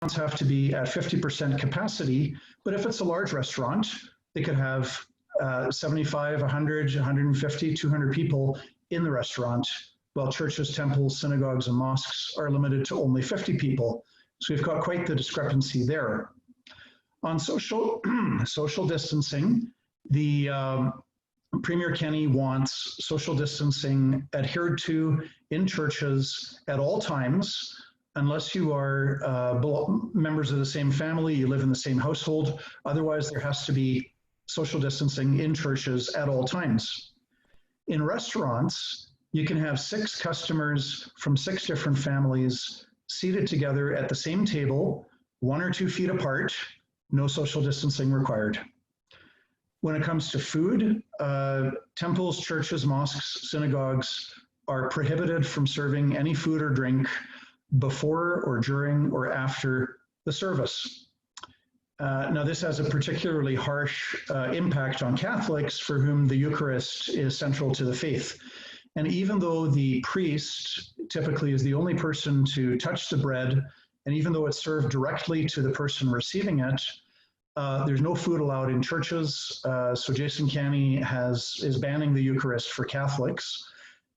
have to be at 50% capacity, but if it's a large restaurant, they could have 75, 100, 150, 200 people in the restaurant, while churches, temples, synagogues, and mosques are limited to only 50 people. So we've got quite the discrepancy there. On social distancing, the Premier Kenney wants social distancing adhered to in churches at all times, unless you are members of the same family, you live in the same household. Otherwise, there has to be social distancing in churches at all times. In restaurants, you can have 6 customers from 6 different families seated together at the same table, 1 or 2 feet apart, no social distancing required. When it comes to food, temples, churches, mosques, synagogues are prohibited from serving any food or drink before or during or after the service. Now, this has a particularly harsh impact on Catholics for whom the Eucharist is central to the faith. And even though the priest typically is the only person to touch the bread, and even though it's served directly to the person receiving it, there's no food allowed in churches. So Jason Kenney is banning the Eucharist for Catholics.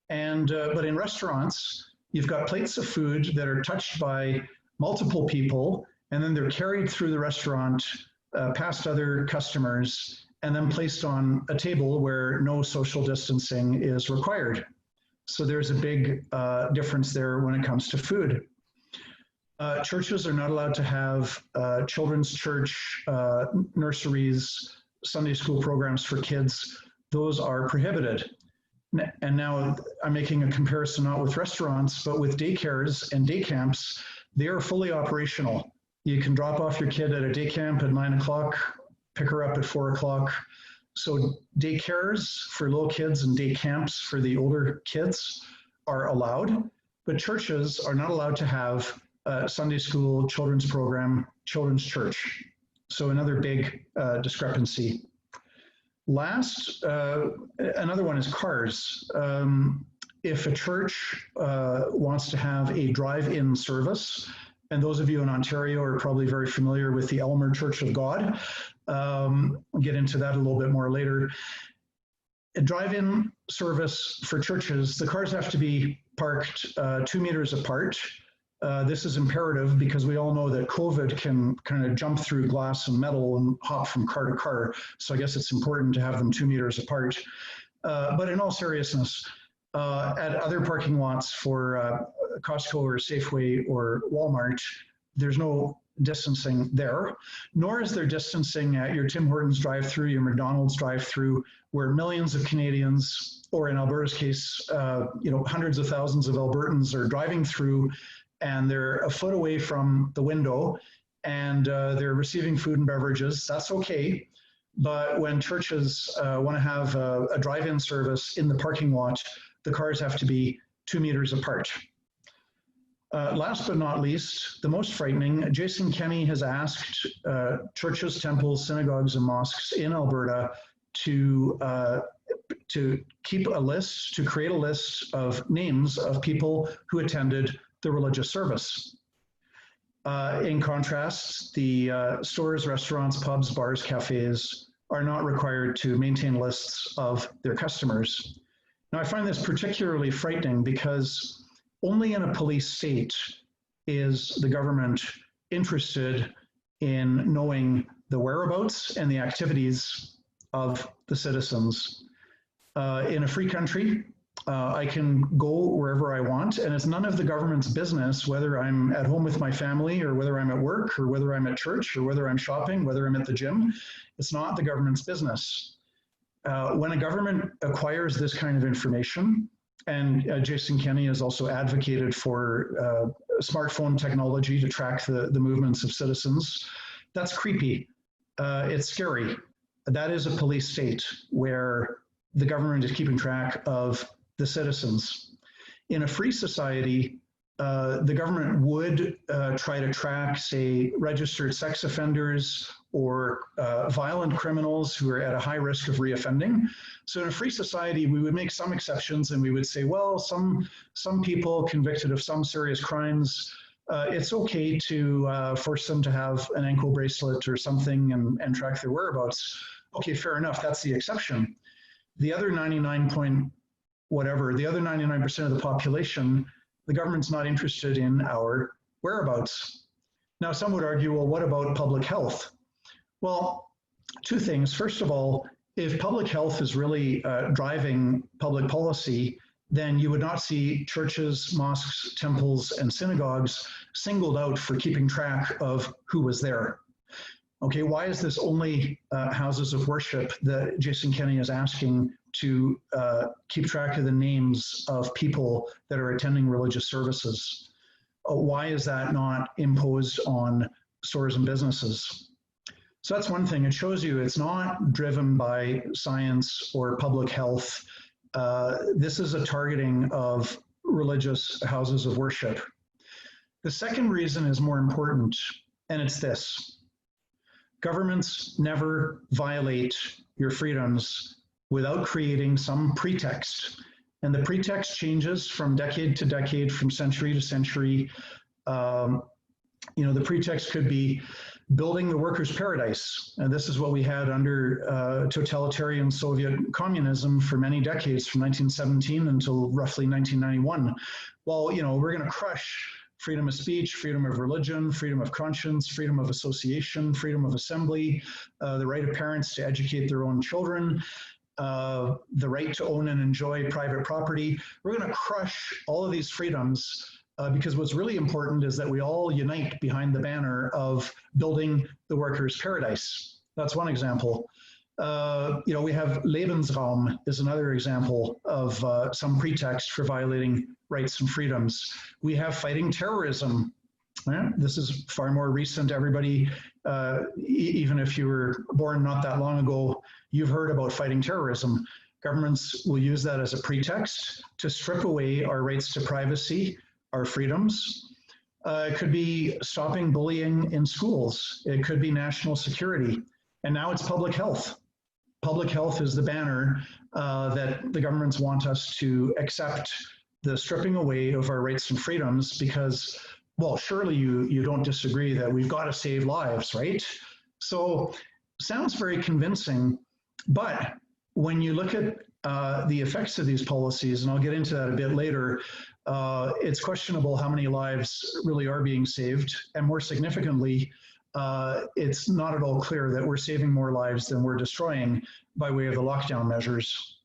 But in restaurants, you've got plates of food that are touched by multiple people, and then they're carried through the restaurant past other customers, and then placed on a table where no social distancing is required. So there's a big difference there when it comes to food. Churches are not allowed to have children's church, nurseries, Sunday school programs for kids. Those are prohibited. And now I'm making a comparison not with restaurants, but with daycares and day camps. They are fully operational. You can drop off your kid at a day camp at 9 o'clock, pick her up at 4 o'clock. So daycares for little kids and day camps for the older kids are allowed, but churches are not allowed to have Sunday school, children's program, children's church. So another big discrepancy. Last, another one is cars. If a church wants to have a drive-in service, and those of you in Ontario are probably very familiar with the Elmer Church of God. I'll get into that a little bit more later. A drive-in service for churches, the cars have to be parked 2 meters apart. This is imperative because we all know that COVID can kind of jump through glass and metal and hop from car to car. So I guess it's important to have them 2 meters apart. But in all seriousness, at other parking lots for Costco or Safeway or Walmart, there's no distancing there, nor is there distancing at your Tim Hortons drive-through, your McDonald's drive-through, where millions of Canadians, or in Alberta's case, hundreds of thousands of Albertans are driving through, and they're a foot away from the window, and they're receiving food and beverages. That's okay. But when churches want to have a drive-in service in the parking lot, the cars have to be 2 meters apart. Last but not least, the most frightening, Jason Kenney has asked churches, temples, synagogues, and mosques in Alberta to keep a list, to create a list of names of people who attended the religious service. In contrast, the stores, restaurants, pubs, bars, cafes are not required to maintain lists of their customers. Now, I find this particularly frightening because only in a police state is the government interested in knowing the whereabouts and the activities of the citizens. In a free country, I can go wherever I want, and it's none of the government's business whether I'm at home with my family or whether I'm at work or whether I'm at church or whether I'm shopping, whether I'm at the gym. It's not the government's business. When a government acquires this kind of information, and Jason Kenney has also advocated for smartphone technology to track the movements of citizens, that's creepy. It's scary. That is a police state where the government is keeping track of the citizens. In a free society, the government would try to track, say, registered sex offenders or violent criminals who are at a high risk of reoffending. So in a free society, we would make some exceptions and we would say, well, some people convicted of some serious crimes it's okay to force them to have an ankle bracelet or something and track their whereabouts. Okay, fair enough, that's the exception. The other 99% of the population, the government's not interested in our whereabouts. Now, some would argue, well, what about public health? Well, two things. First of all, if public health is really driving public policy, then you would not see churches, mosques, temples, and synagogues singled out for keeping track of who was there. Okay, why is this only houses of worship that Jason Kenney is asking to keep track of the names of people that are attending religious services? Why is that not imposed on stores and businesses? So that's one thing. It shows you it's not driven by science or public health. This is a targeting of religious houses of worship. The second reason is more important, and it's this. Governments never violate your freedoms without creating some pretext. And the pretext changes from decade to decade, from century to century. The pretext could be building the workers' paradise. And this is what we had under totalitarian Soviet communism for many decades, from 1917 until roughly 1991. Well, we're going to crush freedom of speech, freedom of religion, freedom of conscience, freedom of association, freedom of assembly, the right of parents to educate their own children, the right to own and enjoy private property. We're going to crush all of these freedoms because what's really important is that we all unite behind the banner of building the workers' paradise. That's one example. We have Lebensraum is another example of some pretext for violating rights and freedoms. We have fighting terrorism. This is far more recent. Everybody, even if you were born not that long ago, you've heard about fighting terrorism. Governments will use that as a pretext to strip away our rights to privacy, our freedoms. It could be stopping bullying in schools. It could be national security. And now it's public health. Public health is the banner that the governments want us to accept the stripping away of our rights and freedoms because, well, surely you don't disagree that we've got to save lives, right? So sounds very convincing, but when you look at the effects of these policies, and I'll get into that a bit later, it's questionable how many lives really are being saved, and more significantly, it's not at all clear that we're saving more lives than we're destroying by way of the lockdown measures.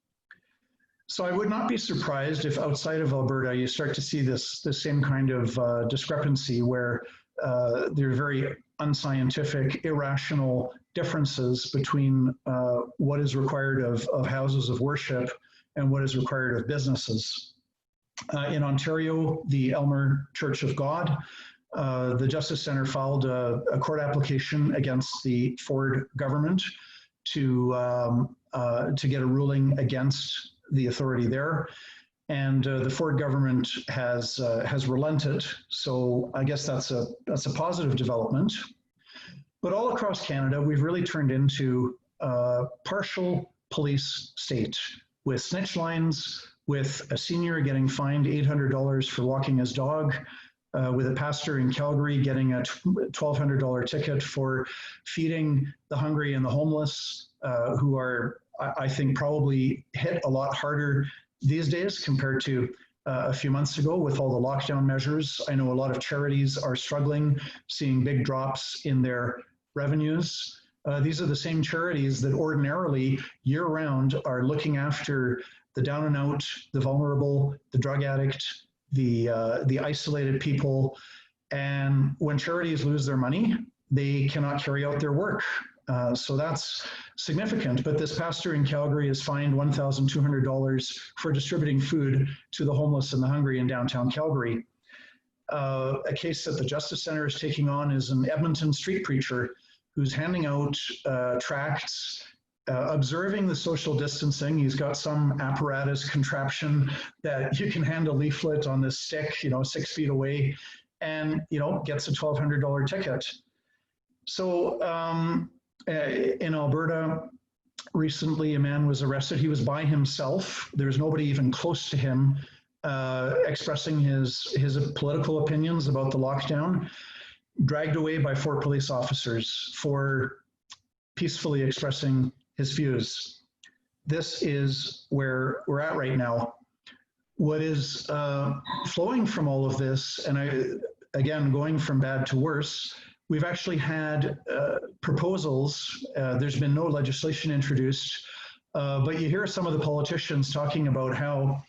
So I would not be surprised if outside of Alberta you start to see this same kind of discrepancy where there are very unscientific, irrational differences between what is required of houses of worship and what is required of businesses. In Ontario, the Elmer Church of God, the Justice Centre filed a court application against the Ford government to get a ruling against the authority there, and the Ford government has relented. So I guess that's a positive development. But all across Canada, we've really turned into a partial police state with snitch lines, with a senior getting fined $800 for walking his dog, with a pastor in Calgary getting a $1,200 ticket for feeding the hungry and the homeless, who are, I think, probably hit a lot harder these days compared to a few months ago with all the lockdown measures. I know a lot of charities are struggling, seeing big drops in their revenues. These are the same charities that ordinarily year-round are looking after the down and out, the vulnerable, the drug addict, the isolated people. And when charities lose their money, they cannot carry out their work. So that's significant. But this pastor in Calgary is fined $1,200 for distributing food to the homeless and the hungry in downtown Calgary. A case that the Justice Centre is taking on is an Edmonton street preacher who's handing out tracts, observing the social distancing. He's got some apparatus contraption that you can hand a leaflet on this stick, 6 feet away, and, gets a $1,200 ticket. So in Alberta, recently a man was arrested. He was by himself. There's nobody even close to him expressing his political opinions about the lockdown, dragged away by 4 police officers for peacefully expressing his views. This is where we're at right now. What is flowing from all of this, and again, going from bad to worse, we've actually had proposals. There's been no legislation introduced, but you hear some of the politicians talking about how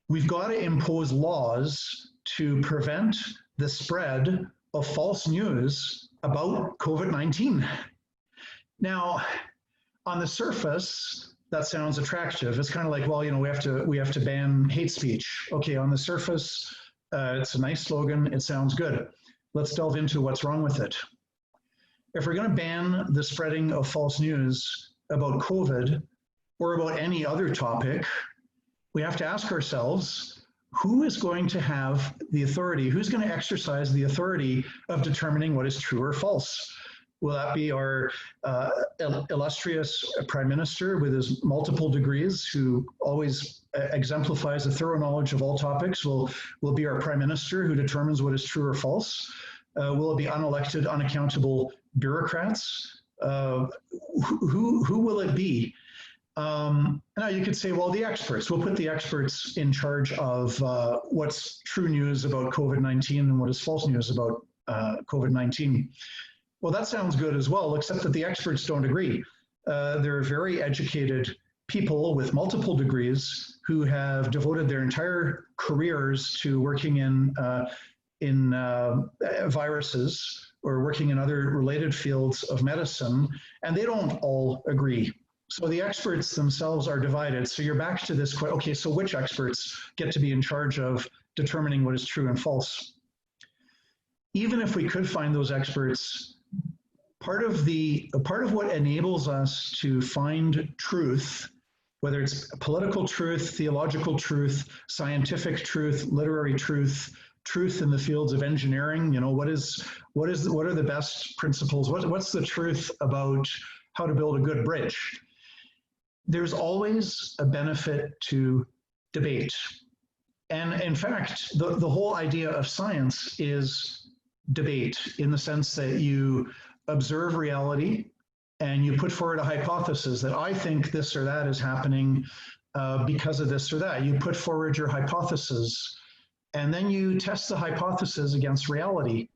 we've got to impose laws to prevent the spread of false news about COVID-19. Now, on the surface, that sounds attractive. It's kind of like, well, you know, we have to ban hate speech. Okay, on the surface, it's a nice slogan. It sounds good. Let's delve into what's wrong with it. If we're going to ban the spreading of false news about COVID or about any other topic, we have to ask ourselves, who is going to have the authority? Who's going to exercise the authority of determining what is true or false? Will that be our illustrious Prime Minister with his multiple degrees, who always exemplifies a thorough knowledge of all topics? Will be our Prime Minister who determines what is true or false? Will it be unelected, unaccountable bureaucrats? Who will it be? Now you could say, well, the experts. We'll put the experts in charge of what's true news about COVID-19 and what is false news about COVID-19. Well, that sounds good as well, except that the experts don't agree. They're very educated people with multiple degrees who have devoted their entire careers to working in viruses or working in other related fields of medicine, and they don't all agree. So the experts themselves are divided. So you're back to this question, okay, so which experts get to be in charge of determining what is true and false? Even if we could find those experts, part of what enables us to find truth, whether it's political truth, theological truth, scientific truth, literary truth, truth in the fields of engineering, you know, what are the best principles? What's the truth about how to build a good bridge? There's always a benefit to debate. And in fact, the whole idea of science is debate, in the sense that you observe reality and you put forward a hypothesis that I think this or that is happening because of this or that. You put forward your hypothesis, and then you test the hypothesis against reality.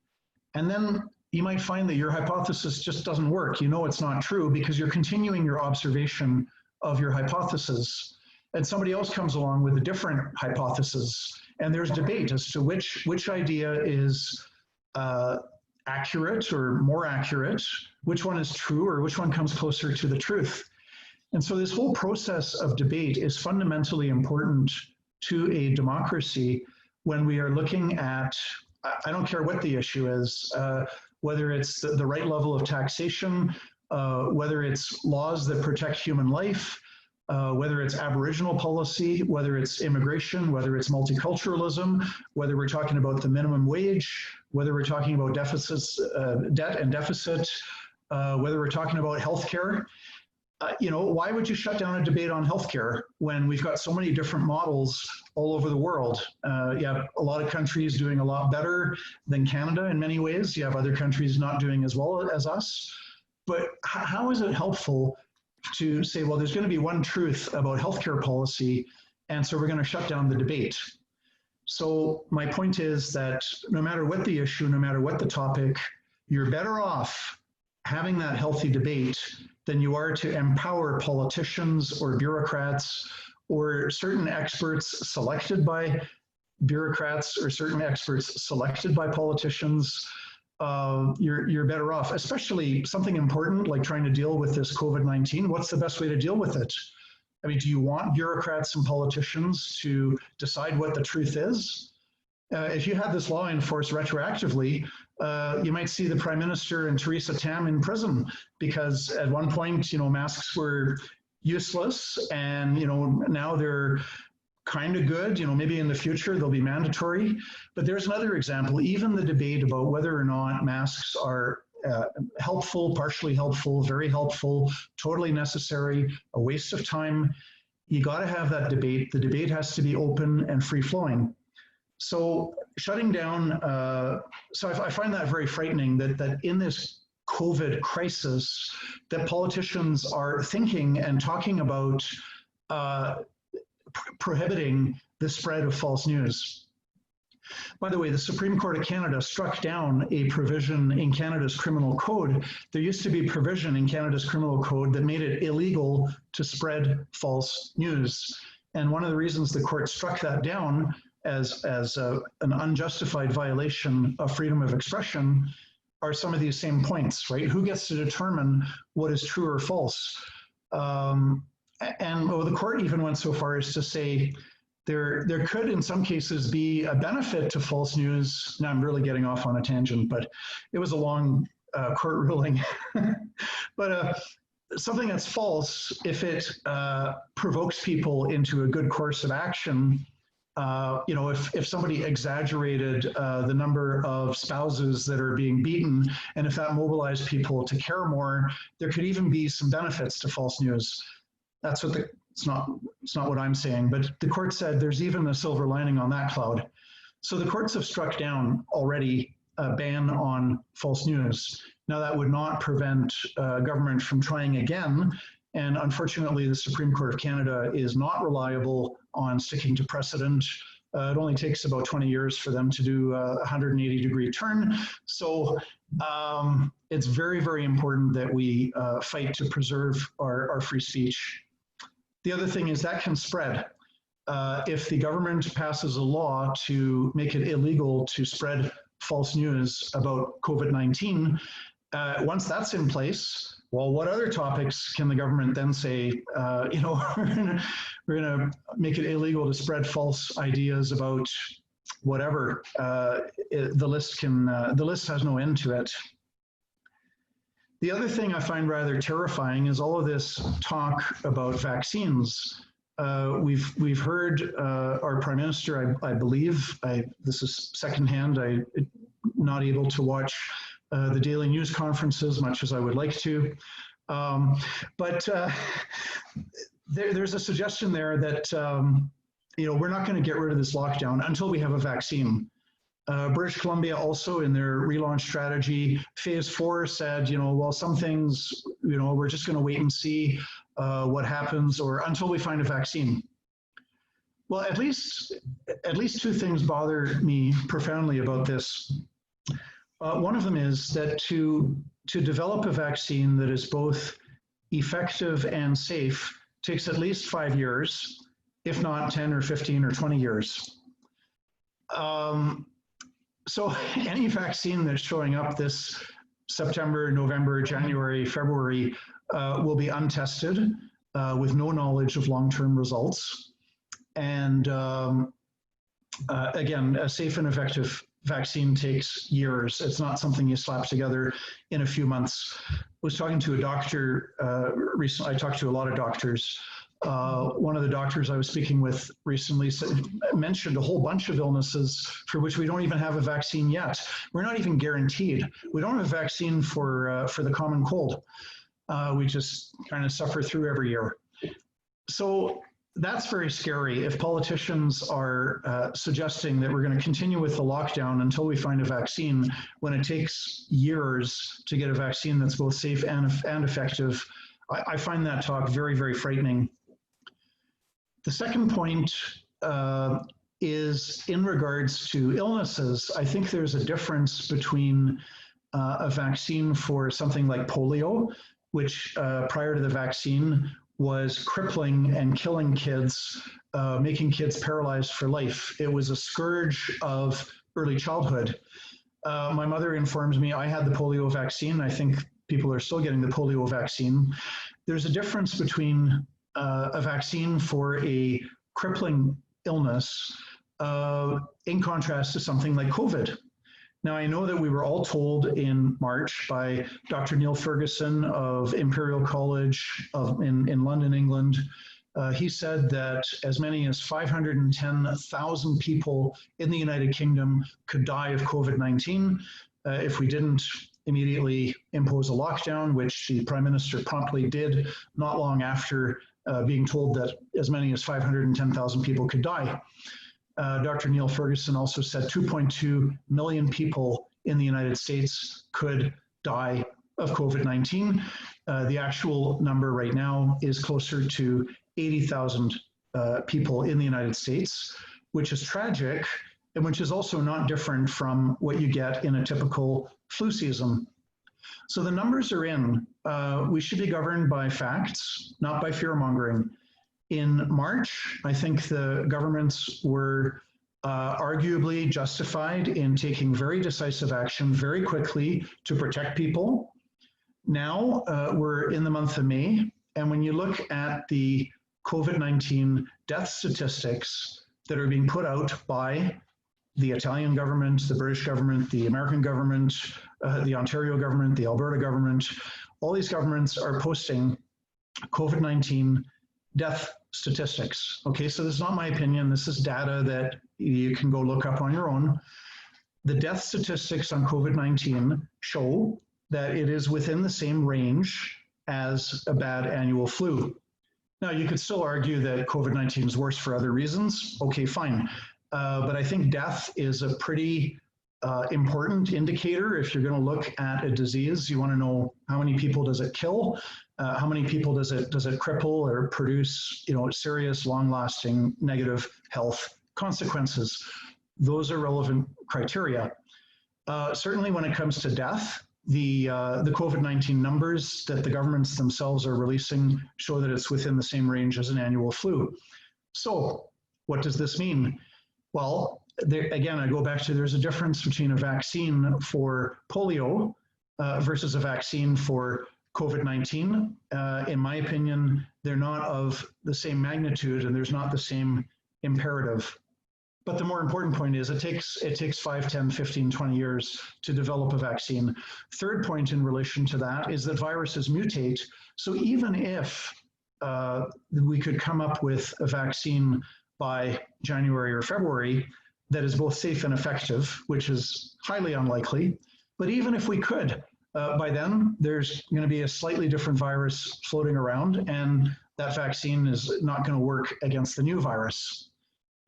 And then you might find that your hypothesis just doesn't work. You know it's not true because you're continuing your observation of your hypothesis. And somebody else comes along with a different hypothesis, and there's debate as to which idea is accurate or more accurate, which one is true, or which one comes closer to the truth. And so this whole process of debate is fundamentally important to a democracy when we are looking at, I don't care what the issue is, whether it's the right level of taxation, whether it's laws that protect human life, whether it's Aboriginal policy, whether it's immigration, whether it's multiculturalism, whether we're talking about the minimum wage, whether we're talking about deficits, debt and deficit, whether we're talking about healthcare. You know, why would you shut down a debate on healthcare when we've got so many different models all over the world? You have a lot of countries doing a lot better than Canada in many ways. You have other countries not doing as well as us. But how is it helpful to say, well, there's going to be one truth about healthcare policy, and so we're going to shut down the debate? So my point is that no matter what the issue, no matter what the topic, you're better off having that healthy debate than you are to empower politicians or bureaucrats or certain experts selected by bureaucrats or certain experts selected by politicians. You're better off, especially something important like trying to deal with this COVID-19. What's the best way to deal with it? I mean, do you want bureaucrats and politicians to decide what the truth is? If you had this law enforced retroactively, you might see the Prime Minister and Theresa Tam in prison because at one point, you know, masks were useless, and you know now they're kind of good. You know, maybe in the future they'll be mandatory. But there's another example. Even the debate about whether or not masks are helpful, partially helpful, very helpful, totally necessary, a waste of time. you got to have that debate. The debate has to be open and free-flowing. So shutting down, so I find that very frightening that in this COVID crisis, that politicians are thinking and talking about prohibiting the spread of false news. By the way, the Supreme Court of Canada struck down a provision in Canada's criminal code. There used to be a provision in Canada's criminal code that made it illegal to spread false news. And one of the reasons the court struck that down as an unjustified violation of freedom of expression are some of these same points, right? Who gets to determine what is true or false? And the court even went so far as to say there could, in some cases, be a benefit to false news. Now I'm really getting off on a tangent, but it was a long court ruling. But something that's false, if it provokes people into a good course of action, if somebody exaggerated the number of spouses that are being beaten, and if that mobilized people to care more, there could even be some benefits to false news. That's what it's not what I'm saying, but the court said there's even a silver lining on that cloud. So the courts have struck down already a ban on false news. Now that would not prevent government from trying again. And unfortunately, the Supreme Court of Canada is not reliable on sticking to precedent. It only takes about 20 years for them to do a 180-degree turn. So it's very, very important that we fight to preserve our free speech. The other thing is that can spread. If the government passes a law to make it illegal to spread false news about COVID-19, once that's in place, well, what other topics can the government then say, we're gonna make it illegal to spread false ideas about whatever? The list has no end to it. The other thing I find rather terrifying is all of this talk about vaccines. We've heard our Prime Minister, I believe, this is secondhand, I'm not able to watch the daily news conferences much as I would like to. But there's a suggestion there that we're not going to get rid of this lockdown until we have a vaccine. British Columbia also in their relaunch strategy, phase 4 said, well, some things, we're just going to wait and see what happens or until we find a vaccine. Well, at least two things bother me profoundly about this. One of them is that to develop a vaccine that is both effective and safe takes at least 5 years, if not 10 or 15 or 20 years. So any vaccine that's showing up this September, November, January, February will be untested with no knowledge of long-term results. And again, a safe and effective vaccine takes years. It's not something you slap together in a few months. I was talking to a doctor recently. I talked to a lot of doctors. One of the doctors I was speaking with recently mentioned a whole bunch of illnesses for which we don't even have a vaccine yet. We're not even guaranteed. We don't have a vaccine for the common cold. We just kind of suffer through every year. So that's very scary if politicians are suggesting that we're going to continue with the lockdown until we find a vaccine when it takes years to get a vaccine that's both safe and effective. I find that talk very, very frightening. The second point is in regards to illnesses. I think there's a difference between a vaccine for something like polio, which prior to the vaccine was crippling and killing kids, making kids paralyzed for life. It was a scourge of early childhood. My mother informs me I had the polio vaccine. I think people are still getting the polio vaccine. There's a difference between a vaccine for a crippling illness in contrast to something like COVID. Now, I know that we were all told in March by Dr. Neil Ferguson of Imperial College in London, England. He said that as many as 510,000 people in the United Kingdom could die of COVID-19 if we didn't immediately impose a lockdown, which the Prime Minister promptly did not long after being told that as many as 510,000 people could die. Dr. Neil Ferguson also said 2.2 million people in the United States could die of COVID-19. The actual number right now is closer to 80,000 people in the United States, which is tragic and which is also not different from what you get in a typical flu season. So the numbers are in. We should be governed by facts, not by fear-mongering. In March, I think the governments were arguably justified in taking very decisive action very quickly to protect people. Now we're in the month of May, and when you look at the COVID-19 death statistics that are being put out by the Italian government, the British government, the American government, the Ontario government, the Alberta government, all these governments are posting COVID-19 death statistics. Okay, so this is not my opinion. This is data that you can go look up on your own. The death statistics on COVID-19 show that it is within the same range as a bad annual flu. Now, you could still argue that COVID-19 is worse for other reasons. Okay, fine. But I think death is a pretty important indicator. If you're going to look at a disease, you want to know how many people does it kill, how many people does it cripple or produce, serious, long-lasting negative health consequences. Those are relevant criteria. Certainly, when it comes to death, the COVID-19 numbers that the governments themselves are releasing show that it's within the same range as an annual flu. So, what does this mean? Well, again, I go back to there's a difference between a vaccine for polio versus a vaccine for COVID-19. In my opinion, they're not of the same magnitude and there's not the same imperative. But the more important point is it takes 5, 10, 15, 20 years to develop a vaccine. Third point in relation to that is that viruses mutate. So even if we could come up with a vaccine by January or February that is both safe and effective, which is highly unlikely, but even if we could, by then there's going to be a slightly different virus floating around and that vaccine is not going to work against the new virus.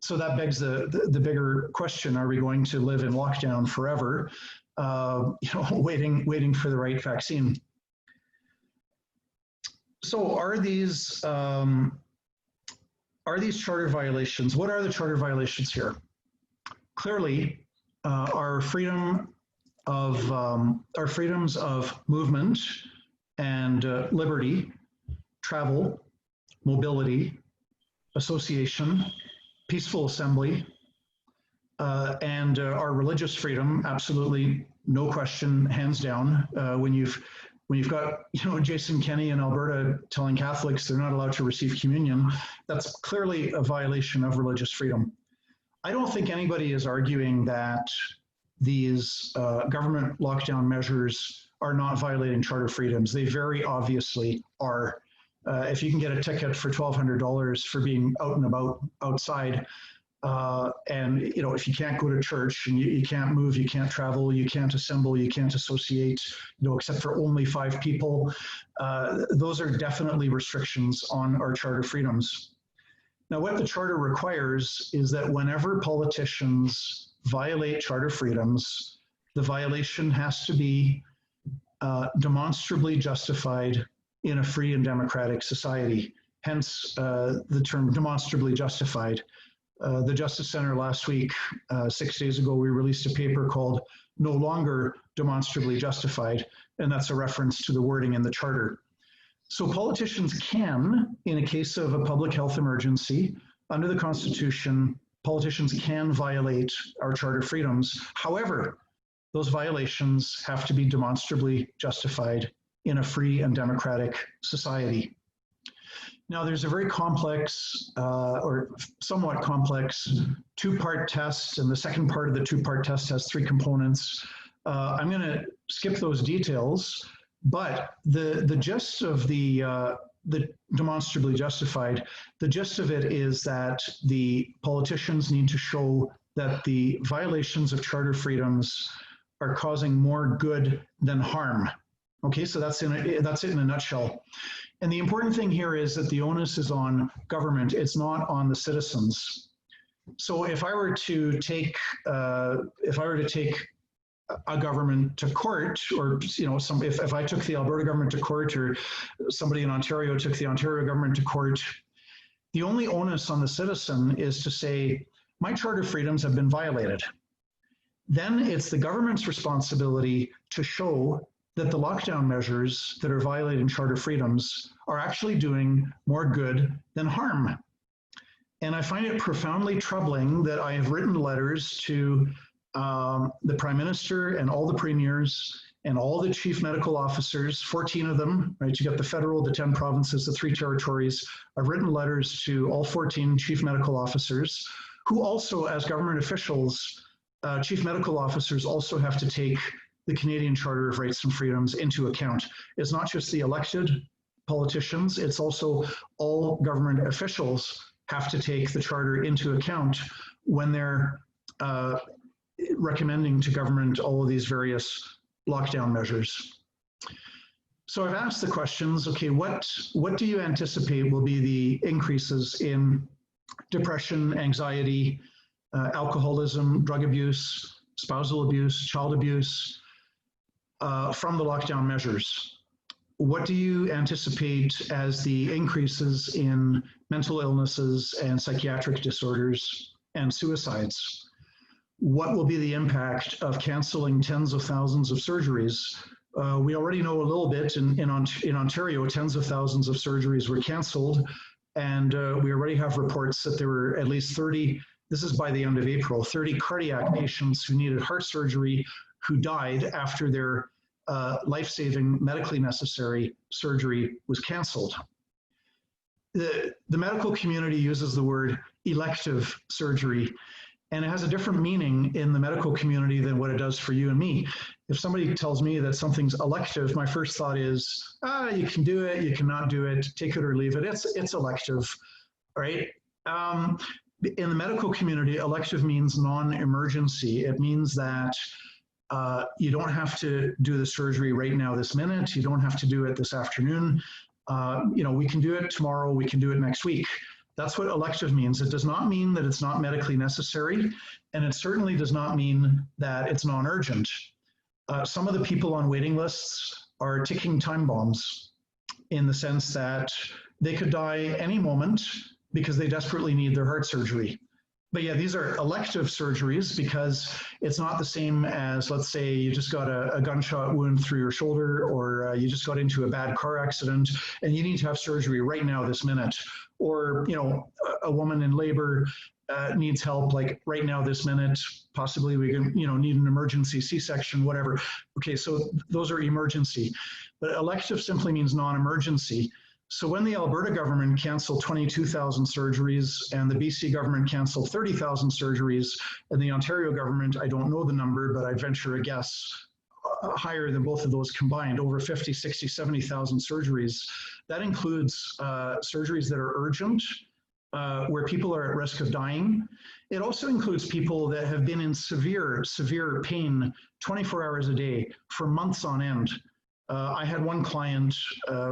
So that begs the bigger question: are we going to live in lockdown forever, waiting for the right vaccine? So are these charter violations? What are the charter violations here? Clearly, our freedoms of movement and liberty, travel, mobility, association, peaceful assembly, and our religious freedom, absolutely no question, hands down. When you've got Jason Kenney in Alberta telling Catholics they're not allowed to receive communion, that's clearly a violation of religious freedom. I don't think anybody is arguing that these government lockdown measures are not violating charter freedoms. They very obviously are. If you can get a ticket for $1,200 for being out and about outside, and if you can't go to church and you can't move, you can't travel, you can't assemble, you can't associate, except for only 5 people, those are definitely restrictions on our charter freedoms. Now, what the charter requires is that whenever politicians violate charter freedoms, the violation has to be demonstrably justified in a free and democratic society, hence the term demonstrably justified. The Justice Center last week, 6 days ago, we released a paper called No Longer Demonstrably Justified, and that's a reference to the wording in the charter. So politicians can, in a case of a public health emergency, under the Constitution, politicians can violate our charter freedoms. However, those violations have to be demonstrably justified in a free and democratic society. Now, there's a very complex, or somewhat complex, 2-part test, and the second part of the 2-part test has 3 components. I'm going to skip those details, but the gist of the demonstrably justified, the gist of it is that the politicians need to show that the violations of charter freedoms are causing more good than harm. Okay, so that's it in a nutshell. And the important thing here is that the onus is on government, it's not on the citizens. So if I were to take a government to court, or if I took the Alberta government to court, or somebody in Ontario took the Ontario government to court, the only onus on the citizen is to say, my charter freedoms have been violated. Then it's the government's responsibility to show that the lockdown measures that are violating charter freedoms are actually doing more good than harm. And I find it profoundly troubling that I have written letters to the Prime Minister and all the premiers and all the chief medical officers, 14 of them, right? You got the federal, the 10 provinces, the 3 territories. I've written letters to all 14 chief medical officers, who also, as government officials, chief medical officers also have to take the Canadian Charter of Rights and Freedoms into account. It's not just the elected politicians, it's also all government officials have to take the Charter into account when they're recommending to government all of these various lockdown measures. So I've asked the questions, okay, what do you anticipate will be the increases in depression, anxiety, alcoholism, drug abuse, spousal abuse, child abuse from the lockdown measures? What do you anticipate as the increases in mental illnesses and psychiatric disorders and suicides? What will be the impact of canceling tens of thousands of surgeries? We already know a little bit in Ontario, tens of thousands of surgeries were canceled, and we already have reports that there were at least 30, this is by the end of April, 30 cardiac patients who needed heart surgery who died after their life-saving, medically necessary surgery was canceled. The medical community uses the word elective surgery, and it has a different meaning in the medical community than what it does for you and me. If somebody tells me that something's elective, my first thought is, you can do it, you cannot do it, take it or leave it, it's elective, right? In the medical community, elective means non-emergency. It means that you don't have to do the surgery right now this minute, you don't have to do it this afternoon. We can do it tomorrow, we can do it next week. That's what elective means. It does not mean that it's not medically necessary, and it certainly does not mean that it's non-urgent. Some of the people on waiting lists are ticking time bombs in the sense that they could die any moment because they desperately need their heart surgery. But yeah, these are elective surgeries because it's not the same as, let's say, you just got a gunshot wound through your shoulder, or you just got into a bad car accident and you need to have surgery right now this minute. Or, a woman in labor needs help like right now this minute, possibly we can, need an emergency C-section, whatever. Okay, so those are emergency. But elective simply means non-emergency. So when the Alberta government canceled 22,000 surgeries and the BC government canceled 30,000 surgeries, and the Ontario government, I don't know the number, but I venture a guess, higher than both of those combined, over 50, 60, 70,000 surgeries. That includes surgeries that are urgent, where people are at risk of dying. It also includes people that have been in severe pain 24 hours a day for months on end. I had one client,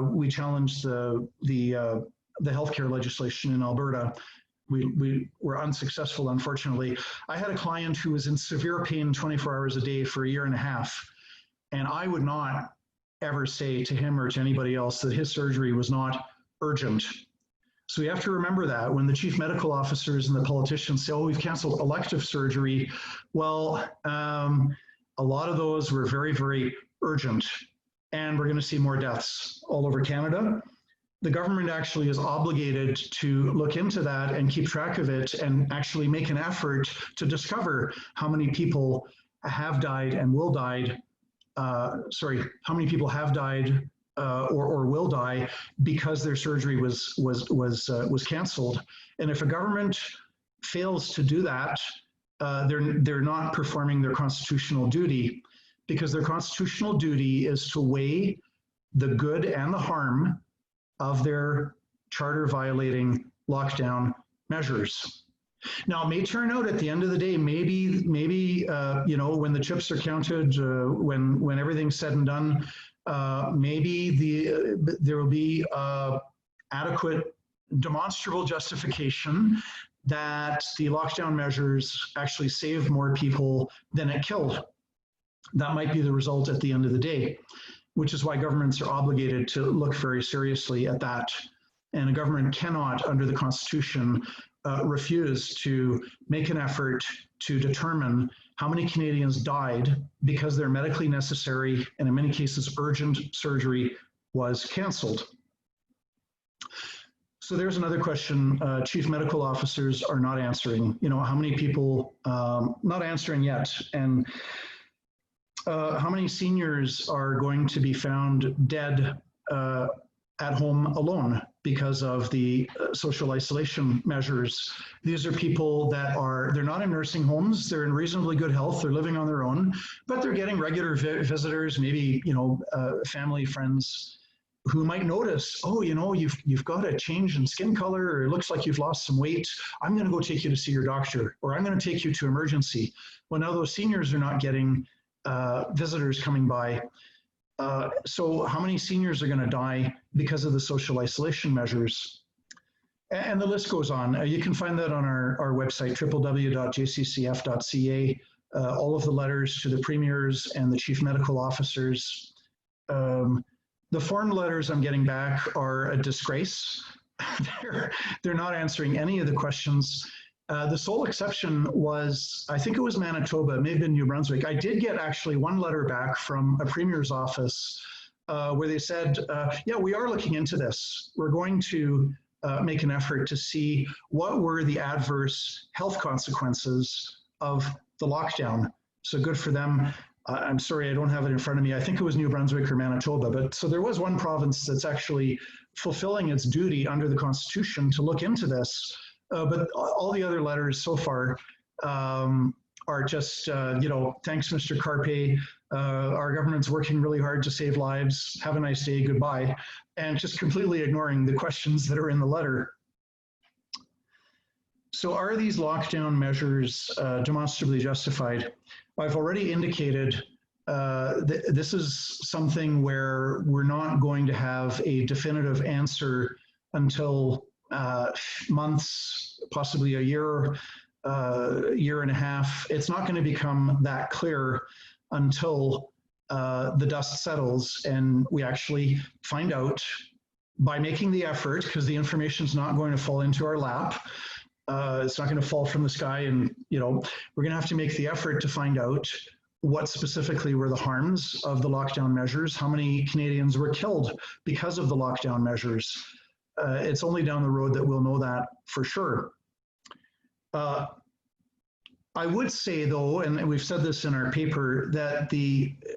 we challenged the healthcare legislation in Alberta. We were unsuccessful, unfortunately. I had a client who was in severe pain 24 hours a day for a year and a half. And I would not ever say to him or to anybody else that his surgery was not urgent. So we have to remember that when the chief medical officers and the politicians say, oh, we've canceled elective surgery. Well, a lot of those were very, very urgent. And we're going to see more deaths all over Canada. The government actually is obligated to look into that and keep track of it and actually make an effort to discover how many people have died and will die. How many people have died or will die because their surgery was canceled. And if a government fails to do that, they're not performing their constitutional duty, because their constitutional duty is to weigh the good and the harm of their charter violating lockdown measures. Now, it may turn out at the end of the day, maybe when the chips are counted, when everything's said and done, maybe there will be adequate demonstrable justification that the lockdown measures actually saved more people than it killed. That might be the result at the end of the day, which is why governments are obligated to look very seriously at that. And a government cannot, under the Constitution, refuse to make an effort to determine how many Canadians died because their medically necessary, and in many cases urgent, surgery was cancelled. So there's another question chief medical officers are not answering. How many people, not answering yet, and how many seniors are going to be found dead at home alone because of the social isolation measures. These are people that they're not in nursing homes, they're in reasonably good health, they're living on their own, but they're getting regular visitors, maybe, family, friends, who might notice, oh, you've got a change in skin color, or it looks like you've lost some weight. I'm going to go take you to see your doctor, or I'm going to take you to emergency. Well, now those seniors are not getting visitors coming by. So how many seniors are going to die because of the social isolation measures? And the list goes on. You can find that on our website, www.jccf.ca. All of the letters to the premiers and the chief medical officers. The foreign letters I'm getting back are a disgrace. They're not answering any of the questions. The sole exception was, I think it was Manitoba, it may have been New Brunswick. I did get actually one letter back from a premier's office where they said, yeah, we are looking into this. We're going to make an effort to see what were the adverse health consequences of the lockdown. So good for them. I'm sorry, I don't have it in front of me. I think it was New Brunswick or Manitoba. But so there was one province that's actually fulfilling its duty under the Constitution to look into this. But all the other letters so far are just, thanks, Mr. Carpay. Our government's working really hard to save lives. Have a nice day, goodbye. And just completely ignoring the questions that are in the letter. So are these lockdown measures demonstrably justified? I've already indicated this is something where we're not going to have a definitive answer until months, possibly a year, year and a half. It's not going to become that clear until the dust settles and we actually find out by making the effort, because the information is not going to fall into our lap. It's not going to fall from the sky, and we're going to have to make the effort to find out what specifically were the harms of the lockdown measures, how many Canadians were killed because of the lockdown measures. It's only down the road that we'll know that for sure. I would say though, and we've said this in our paper, that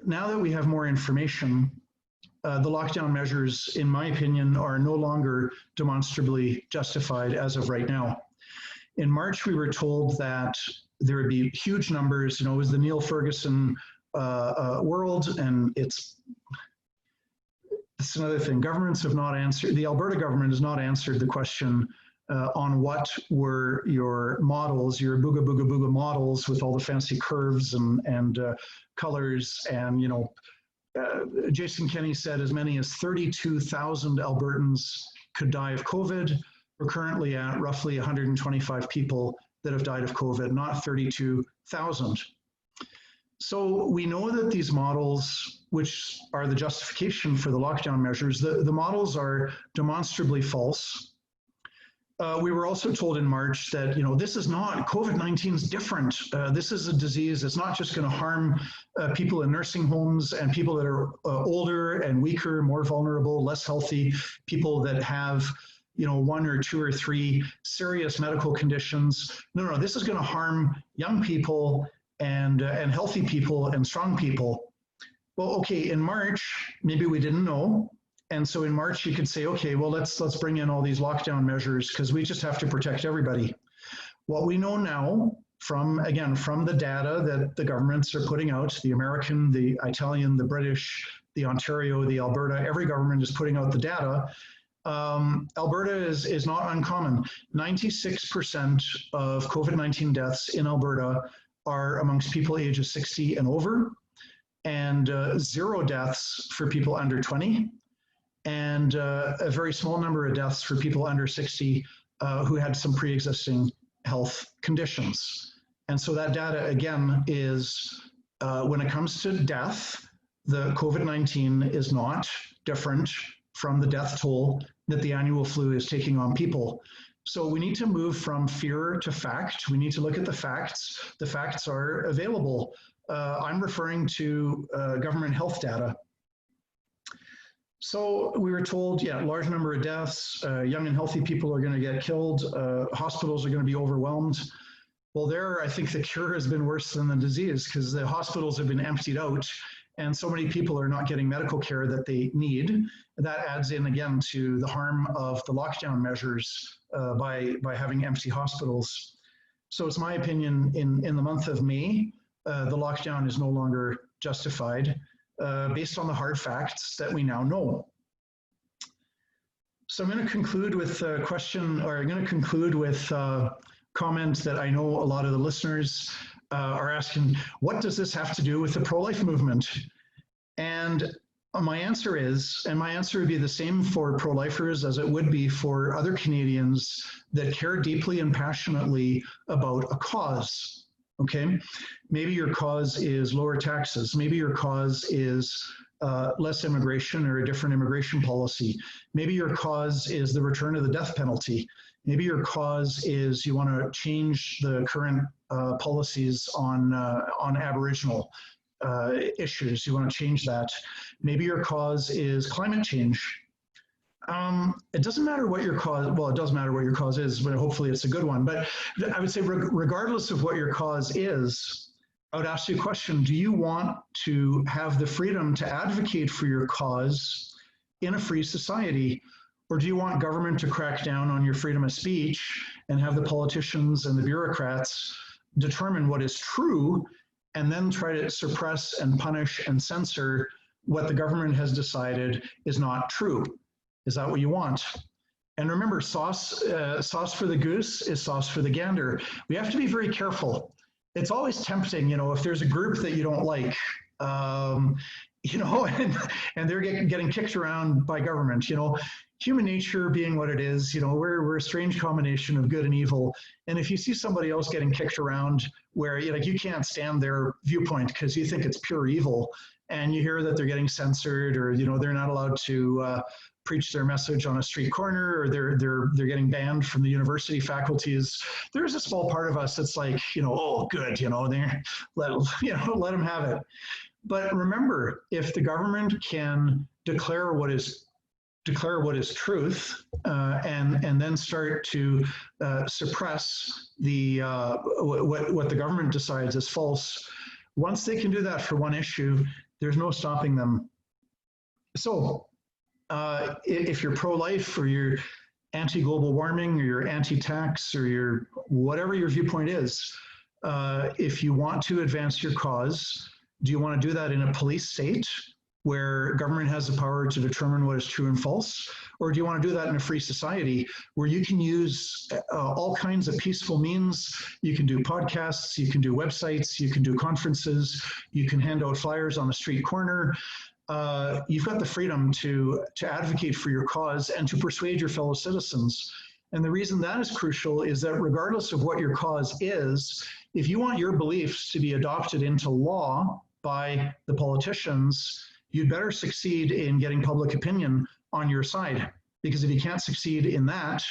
now that we have more information, the lockdown measures, in my opinion, are no longer demonstrably justified as of right now. In March, we were told that there would be huge numbers. It was the Neil Ferguson world, and it's another thing. Governments have not answered. The Alberta government has not answered the question on what were your models, your booga booga booga models with all the fancy curves and colors. And Jason Kenney said as many as 32,000 Albertans could die of COVID. We're currently at roughly 125 people that have died of COVID, not 32,000. So we know that these models, which are the justification for the lockdown measures, the models are demonstrably false. We were also told in March that, this is not, COVID-19 is different. This is a disease that's not just going to harm people in nursing homes and people that are older and weaker, more vulnerable, less healthy, people that have one or two or three serious medical conditions. No, this is going to harm young people and healthy people and strong people. Well, okay, in March, maybe we didn't know. And so in March, you could say, okay, well, let's bring in all these lockdown measures because we just have to protect everybody. What we know now from the data that the governments are putting out, the American, the Italian, the British, the Ontario, the Alberta, every government is putting out the data. Alberta is not uncommon. 96% of COVID-19 deaths in Alberta are amongst people ages 60 and over, and 0 deaths for people under 20, and a very small number of deaths for people under 60 who had some pre-existing health conditions. And so that data, again, is when it comes to death, the COVID-19 is not different from the death toll that the annual flu is taking on people. So we need to move from fear to fact. We need to look at the facts. The facts are available. I'm referring to government health data. So we were told, yeah, large number of deaths, young and healthy people are going to get killed, hospitals are going to be overwhelmed. Well, there, I think the cure has been worse than the disease, because the hospitals have been emptied out and so many people are not getting medical care that they need. That adds in again to the harm of the lockdown measures by having empty hospitals. So it's my opinion in the month of May, the lockdown is no longer justified based on the hard facts that we now know. So I'm going to conclude with a question, or I'm going to conclude with comment that I know a lot of the listeners are asking, what does this have to do with the pro-life movement? And my answer is, and my answer would be the same for pro-lifers as it would be for other Canadians that care deeply and passionately about a cause, okay? Maybe your cause is lower taxes. Maybe your cause is less immigration or a different immigration policy. Maybe your cause is the return of the death penalty. Maybe your cause is you want to change the current policies on Aboriginal issues. You want to change that. Maybe your cause is climate change. It doesn't matter what your cause, well, it does matter what your cause is, but hopefully it's a good one. But I would say regardless of what your cause is, I would ask you a question. Do you want to have the freedom to advocate for your cause in a free society? Or do you want government to crack down on your freedom of speech and have the politicians and the bureaucrats determine what is true and then try to suppress and punish and censor what the government has decided is not true? Is that what you want? And remember, sauce for the goose is sauce for the gander. We have to be very careful. It's always tempting, you know, if there's a group that you don't like, you know, and they're getting kicked around by government, you know, human nature being what it is, you know, we're a strange combination of good and evil. And if you see somebody else getting kicked around where you can't stand their viewpoint because you think it's pure evil, and you hear that they're getting censored, or, you know, they're not allowed to preach their message on a street corner, or they're getting banned from the university faculties, there's a small part of us that's like, you know, oh, good, you know, let them have it. But remember, if the government can declare what is truth and then start to suppress the what the government decides is false, once they can do that for one issue, there's no stopping them. So if you're pro-life, or you're anti-global warming, or you're anti-tax, or you're whatever your viewpoint is, if you want to advance your cause, do you want to do that in a police state where government has the power to determine what is true and false? Or do you want to do that in a free society where you can use all kinds of peaceful means? You can do podcasts, you can do websites, you can do conferences, you can hand out flyers on the street corner. You've got the freedom to advocate for your cause and to persuade your fellow citizens. And the reason that is crucial is that regardless of what your cause is, if you want your beliefs to be adopted into law by the politicians, you'd better succeed in getting public opinion on your side. Because if you can't succeed in that,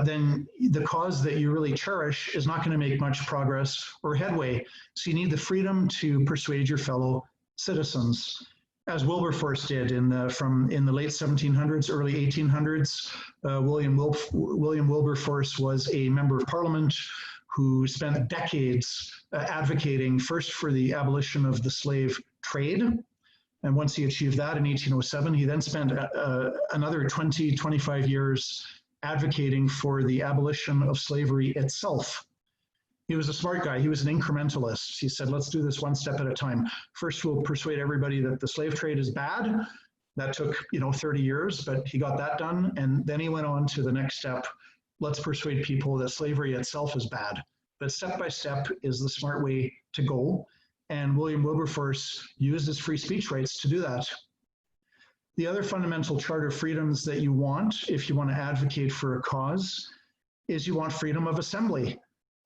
then the cause that you really cherish is not going to make much progress or headway. So you need the freedom to persuade your fellow citizens, as Wilberforce did in the late 1700s, early 1800s. William Wilberforce was a member of Parliament who spent decades advocating first for the abolition of the slave trade. And once he achieved that in 1807, he then spent another 25 years advocating for the abolition of slavery itself. He was a smart guy. He was an incrementalist. He said, let's do this one step at a time. First, we'll persuade everybody that the slave trade is bad. That took, 30 years, but he got that done. And then he went on to the next step. Let's persuade people that slavery itself is bad. But step by step is the smart way to go. And William Wilberforce used his free speech rights to do that. The other fundamental charter freedoms that you want, if you want to advocate for a cause, is you want freedom of assembly.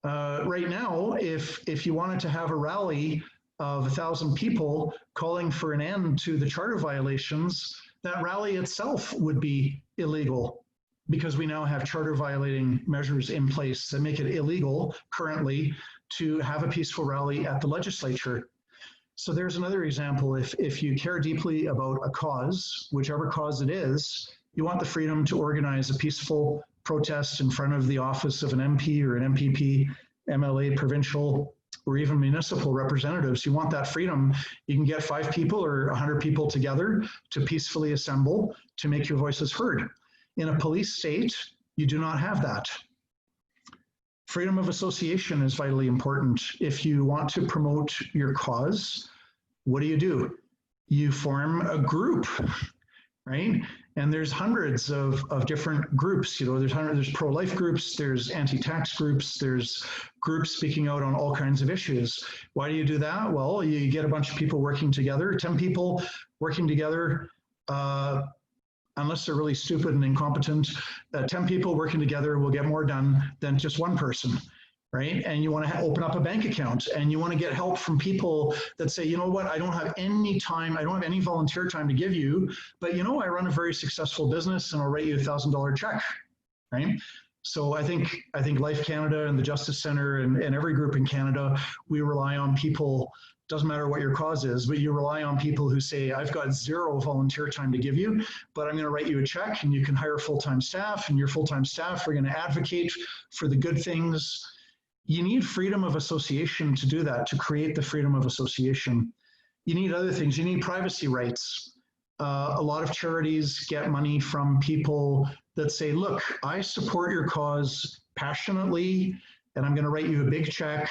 Right now, if you wanted to have a rally of 1,000 people calling for an end to the charter violations, that rally itself would be illegal, because we now have charter violating measures in place that make it illegal currently to have a peaceful rally at the legislature. So there's another example. If you care deeply about a cause, whichever cause it is, you want the freedom to organize a peaceful protest in front of the office of an MP or an MPP, MLA, provincial, or even municipal representatives. You want that freedom. You can get 5 people or 100 people together to peacefully assemble to make your voices heard. In a police state, you do not have that. Freedom of association is vitally important. If you want to promote your cause, what do? You form a group, right? And there's hundreds of different groups. There's pro-life groups, there's anti-tax groups, there's groups speaking out on all kinds of issues. Why do you do that? Well, you get a bunch of people working together, 10 people working together, unless they're really stupid and incompetent, 10 people working together will get more done than just one person, right? And you want to open up a bank account, and you want to get help from people that say, you know what, I don't have any time, I don't have any volunteer time to give you, but I run a very successful business and I'll write you $1,000 check, right? So I think LifeCanada and the Justice Centre and every group in Canada, we rely on people. Doesn't matter what your cause is, but you rely on people who say, I've got 0 volunteer time to give you, but I'm going to write you a check, and you can hire full-time staff, and your full-time staff are going to advocate for the good things. You need freedom of association to do that, to create the freedom of association. You need other things. You need privacy rights. A lot of charities get money from people that say, look, I support your cause passionately, and I'm going to write you a big check.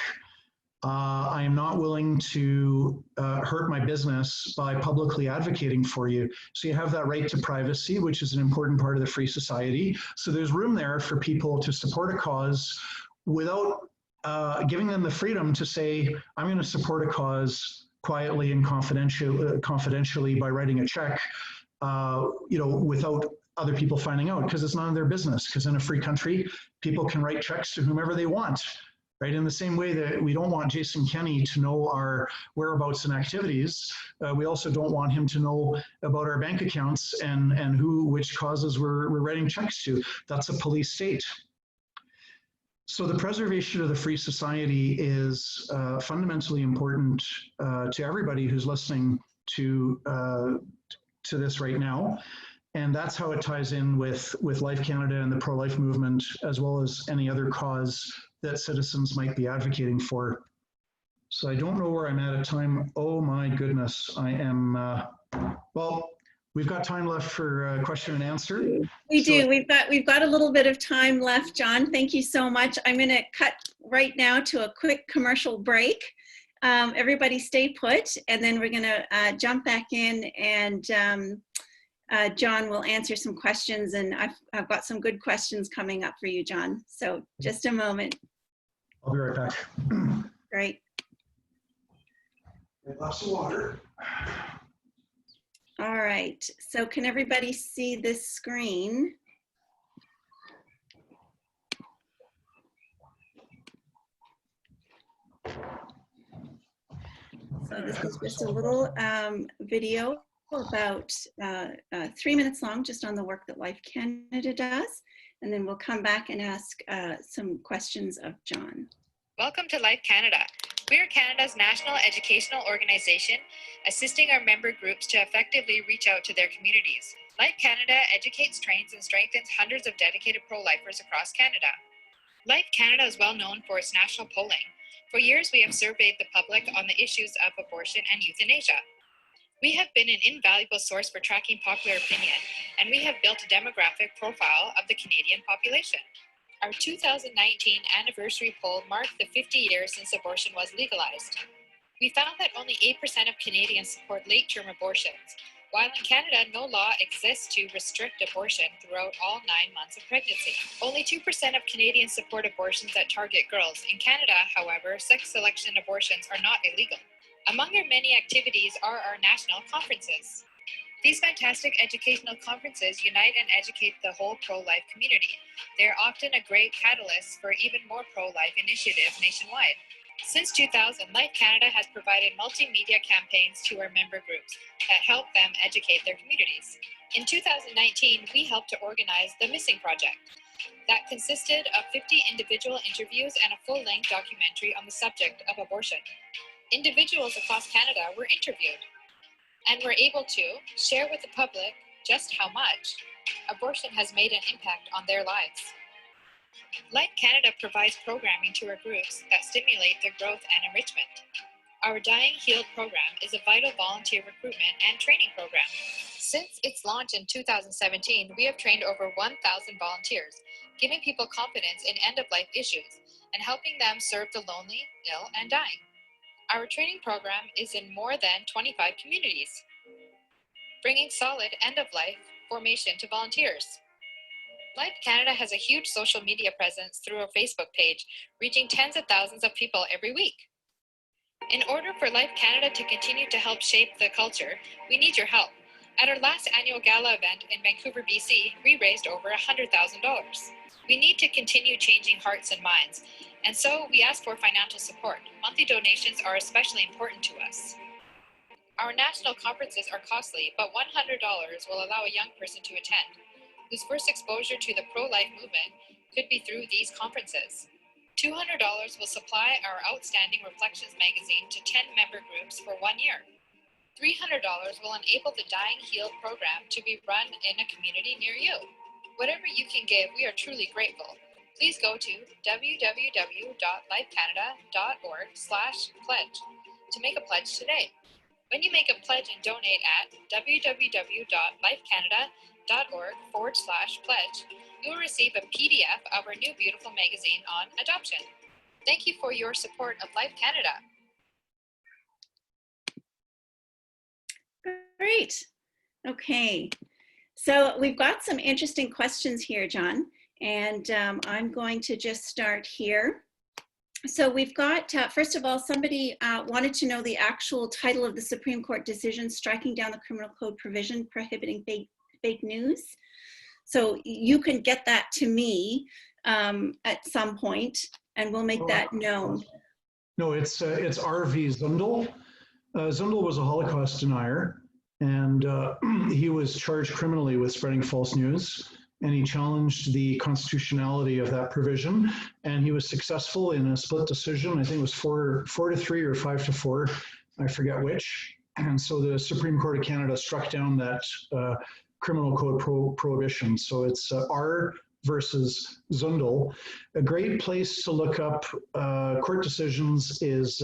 I am not willing to hurt my business by publicly advocating for you. So you have that right to privacy, which is an important part of the free society. So there's room there for people to support a cause without giving them the freedom to say, I'm going to support a cause quietly and confidentially by writing a check, without other people finding out, because it's none of their business. Because in a free country, people can write checks to whomever they want. Right, in the same way that we don't want Jason Kenney to know our whereabouts and activities, we also don't want him to know about our bank accounts and which causes we're writing checks to. That's a police state. So the preservation of the free society is fundamentally important to everybody who's listening to this right now. And that's how it ties in with LifeCanada and the pro-life movement, as well as any other cause that citizens might be advocating for. So I don't know where I'm at time. Oh my goodness, I am, well, we've got time left for question and answer. We do, we've got a little bit of time left, John. Thank you so much. I'm gonna cut right now to a quick commercial break. Everybody stay put, and then we're gonna jump back in, and John will answer some questions, and I've got some good questions coming up for you, John. So just a moment. I'll be right back. Great. Lots of water. All right, so can everybody see this screen? So this is just a little video about 3 minutes long, just on the work that LifeCanada does. And then we'll come back and ask some questions of John. Welcome to LifeCanada. We are Canada's national educational organization, assisting our member groups to effectively reach out to their communities. LifeCanada educates, trains, and strengthens hundreds of dedicated pro-lifers across Canada. LifeCanada is well known for its national polling. For years, we have surveyed the public on the issues of abortion and euthanasia. We have been an invaluable source for tracking popular opinion, and we have built a demographic profile of the Canadian population. Our 2019 anniversary poll marked the 50 years since abortion was legalized. We found that only 8% of Canadians support late-term abortions, While in Canada, no law exists to restrict abortion throughout all 9 months of pregnancy. Only 2% of Canadians support abortions that target girls. In Canada, however, sex selection abortions are not illegal. Among our many activities are our national conferences. These fantastic educational conferences unite and educate the whole pro-life community. They are often a great catalyst for even more pro-life initiatives nationwide. Since 2000, LifeCanada has provided multimedia campaigns to our member groups that help them educate their communities. In 2019, we helped to organize the Missing Project that consisted of 50 individual interviews and a full-length documentary on the subject of abortion. Individuals across Canada were interviewed and were able to share with the public just how much abortion has made an impact on their lives. LifeCanada provides programming to our groups that stimulate their growth and enrichment. Our Dying Healed program is a vital volunteer recruitment and training program. Since its launch in 2017, we have trained over 1,000 volunteers, giving people confidence in end-of-life issues and helping them serve the lonely, ill, and dying. Our training program is in more than 25 communities, bringing solid end-of-life formation to volunteers. LifeCanada has a huge social media presence through a Facebook page, reaching tens of thousands of people every week. In order for LifeCanada to continue to help shape the culture, we need your help. At our last annual gala event in Vancouver, BC, we raised over $100,000. We need to continue changing hearts and minds, and so we ask for financial support. Monthly donations are especially important to us. Our national conferences are costly, but $100 will allow a young person to attend, whose first exposure to the pro-life movement could be through these conferences. $200 will supply our Outstanding Reflections magazine to 10 member groups for 1 year. $300 will enable the Dying Healed program to be run in a community near you. Whatever you can give, we are truly grateful. Please go to www.lifecanada.org/pledge to make a pledge today. When you make a pledge and donate at www.lifecanada.org/pledge, you will receive a PDF of our new beautiful magazine on adoption. Thank you for your support of LifeCanada. Great. Okay. So we've got some interesting questions here, John, and I'm going to just start here. So we've got, first of all, somebody wanted to know the actual title of the Supreme Court decision striking down the criminal code provision prohibiting fake news. So you can get that to me at some point, and we'll make that known. No, it's R.V. Zundel. Zundel was a Holocaust denier, and he was charged criminally with spreading false news, and he challenged the constitutionality of that provision, and he was successful in a split decision. I think it was 4-3 or 5-4, I forget which. And so the Supreme Court of Canada struck down that criminal code prohibition. So it's R versus Zundel. A great place to look up court decisions is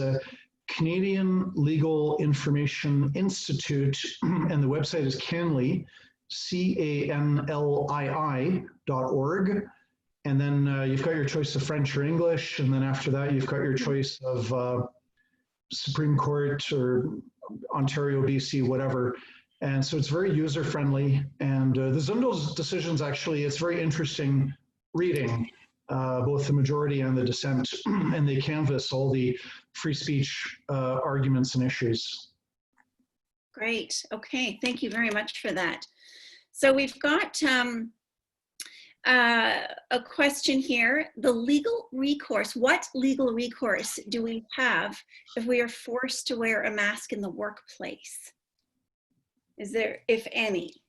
Canadian Legal Information Institute, and the website is CANLI, CANLII.org. And then you've got your choice of French or English, and then after that you've got your choice of Supreme Court or Ontario, BC, whatever. And so it's very user-friendly. And the Zundel's decisions, actually, it's very interesting reading, both the majority and the dissent, and they canvass all the free speech arguments and issues. Great. Okay. Thank you very much for that. So we've got a question here. The legal recourse, what legal recourse do we have if we are forced to wear a mask in the workplace? Is there, if any?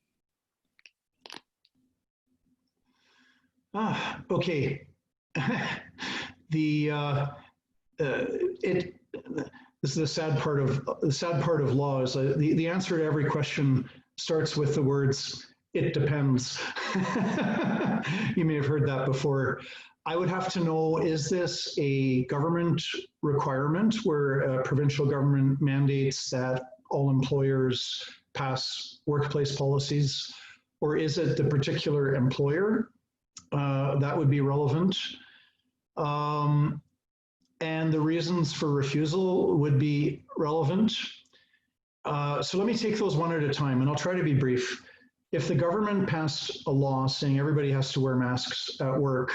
Okay. This is the sad part of law is the answer to every question starts with the words "it depends." You may have heard that before. I would have to know, is this a government requirement where a provincial government mandates that all employers pass workplace policies, or is it the particular employer? That would be relevant. And the reasons for refusal would be relevant. So let me take those one at a time, and I'll try to be brief. If the government passed a law saying everybody has to wear masks at work,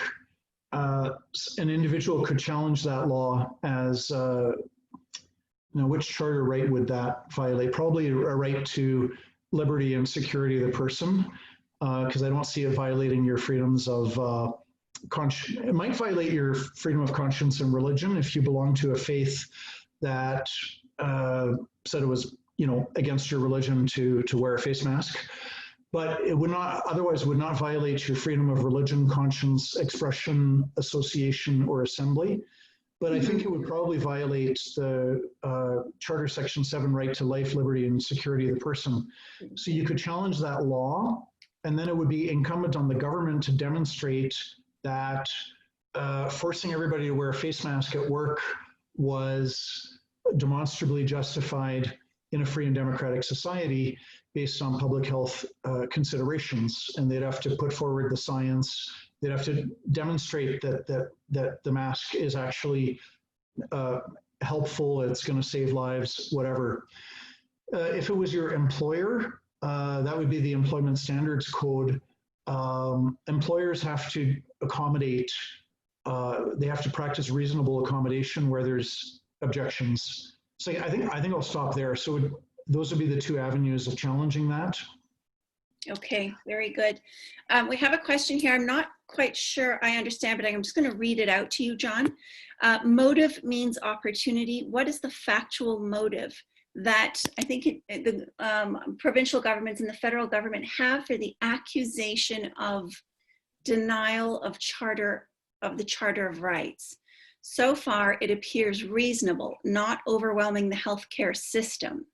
an individual could challenge that law as, which charter right would that violate? Probably a right to liberty and security of the person, because I don't see it violating your freedoms of it might violate your freedom of conscience and religion if you belong to a faith that said it was, against your religion to wear a face mask. But it would not, otherwise would not violate your freedom of religion, conscience, expression, association, or assembly. But I think it would probably violate the Charter Section 7 right to life, liberty, and security of the person. So you could challenge that law, and then it would be incumbent on the government to demonstrate that forcing everybody to wear a face mask at work was demonstrably justified in a free and democratic society based on public health considerations. And they'd have to put forward the science. They'd have to demonstrate that the mask is actually helpful, it's going to save lives, whatever. If it was your employer, that would be the Employment Standards Code. Employers have to accommodate, they have to practice reasonable accommodation where there's objections. So I think I'll stop there. So those would be the two avenues of challenging that. Okay, very good. We have a question here. I'm not quite sure I understand, but I'm just going to read it out to you, John. Motive means opportunity. What is the factual motive that I think the provincial governments and the federal government have for the accusation of denial of the Charter of Rights? So far, it appears reasonable, not overwhelming the healthcare system.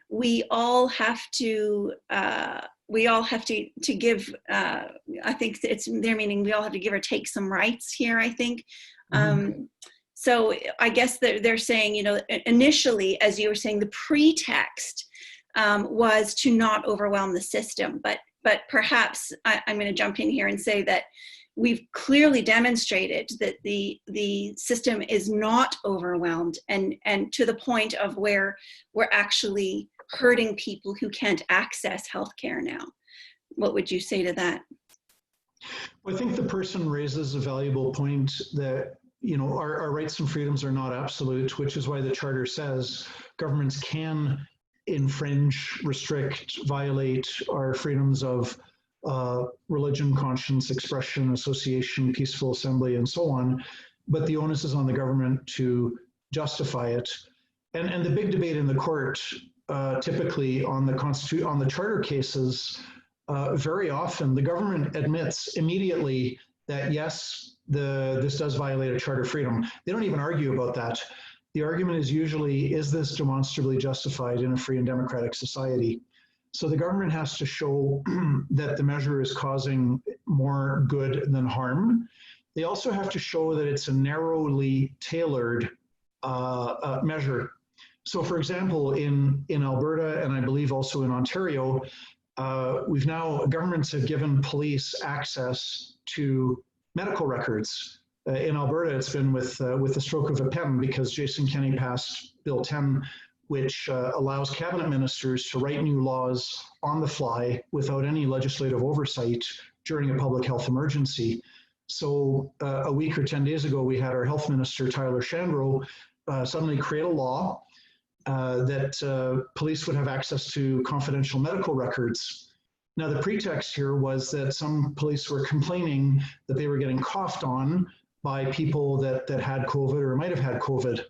We all have to give, I think it's their meaning, we all have to give or take some rights here, I think. So I guess they're saying, initially, as you were saying, the pretext was to not overwhelm the system. But perhaps I'm going to jump in here and say that we've clearly demonstrated that the system is not overwhelmed and to the point of where we're actually hurting people who can't access healthcare now. What would you say to that? Well, I think the person raises a valuable point that, our rights and freedoms are not absolute, which is why the Charter says governments can infringe, restrict, violate our freedoms of religion, conscience, expression, association, peaceful assembly, and so on. But the onus is on the government to justify it. And the big debate in the court, typically on the Charter cases, very often the government admits immediately that yes, this does violate a charter freedom. They don't even argue about that. The argument is usually, is this demonstrably justified in a free and democratic society? So the government has to show that the measure is causing more good than harm. They also have to show that it's a narrowly tailored measure. So for example, in Alberta, and I believe also in Ontario, governments have given police access to medical records. In Alberta, it's been with the stroke of a pen because Jason Kenney passed Bill 10, which allows cabinet ministers to write new laws on the fly without any legislative oversight during a public health emergency. So a week or 10 days ago, we had our health minister, Tyler Shandro, suddenly create a law that police would have access to confidential medical records. Now, the pretext here was that some police were complaining that they were getting coughed on by people that had COVID or might have had COVID.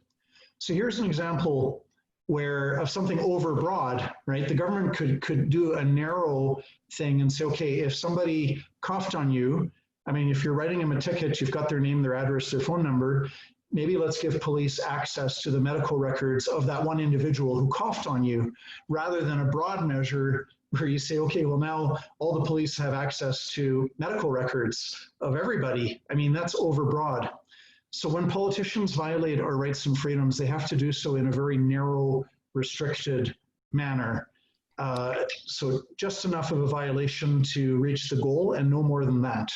So here's an example of something overbroad, right? The government could do a narrow thing and say, okay, if somebody coughed on you, I mean, if you're writing them a ticket, you've got their name, their address, their phone number, maybe let's give police access to the medical records of that one individual who coughed on you, rather than a broad measure where you say, okay, well now all the police have access to medical records of everybody. I mean, that's overbroad. So when politicians violate our rights and freedoms, they have to do so in a very narrow, restricted manner. So just enough of a violation to reach the goal and no more than that.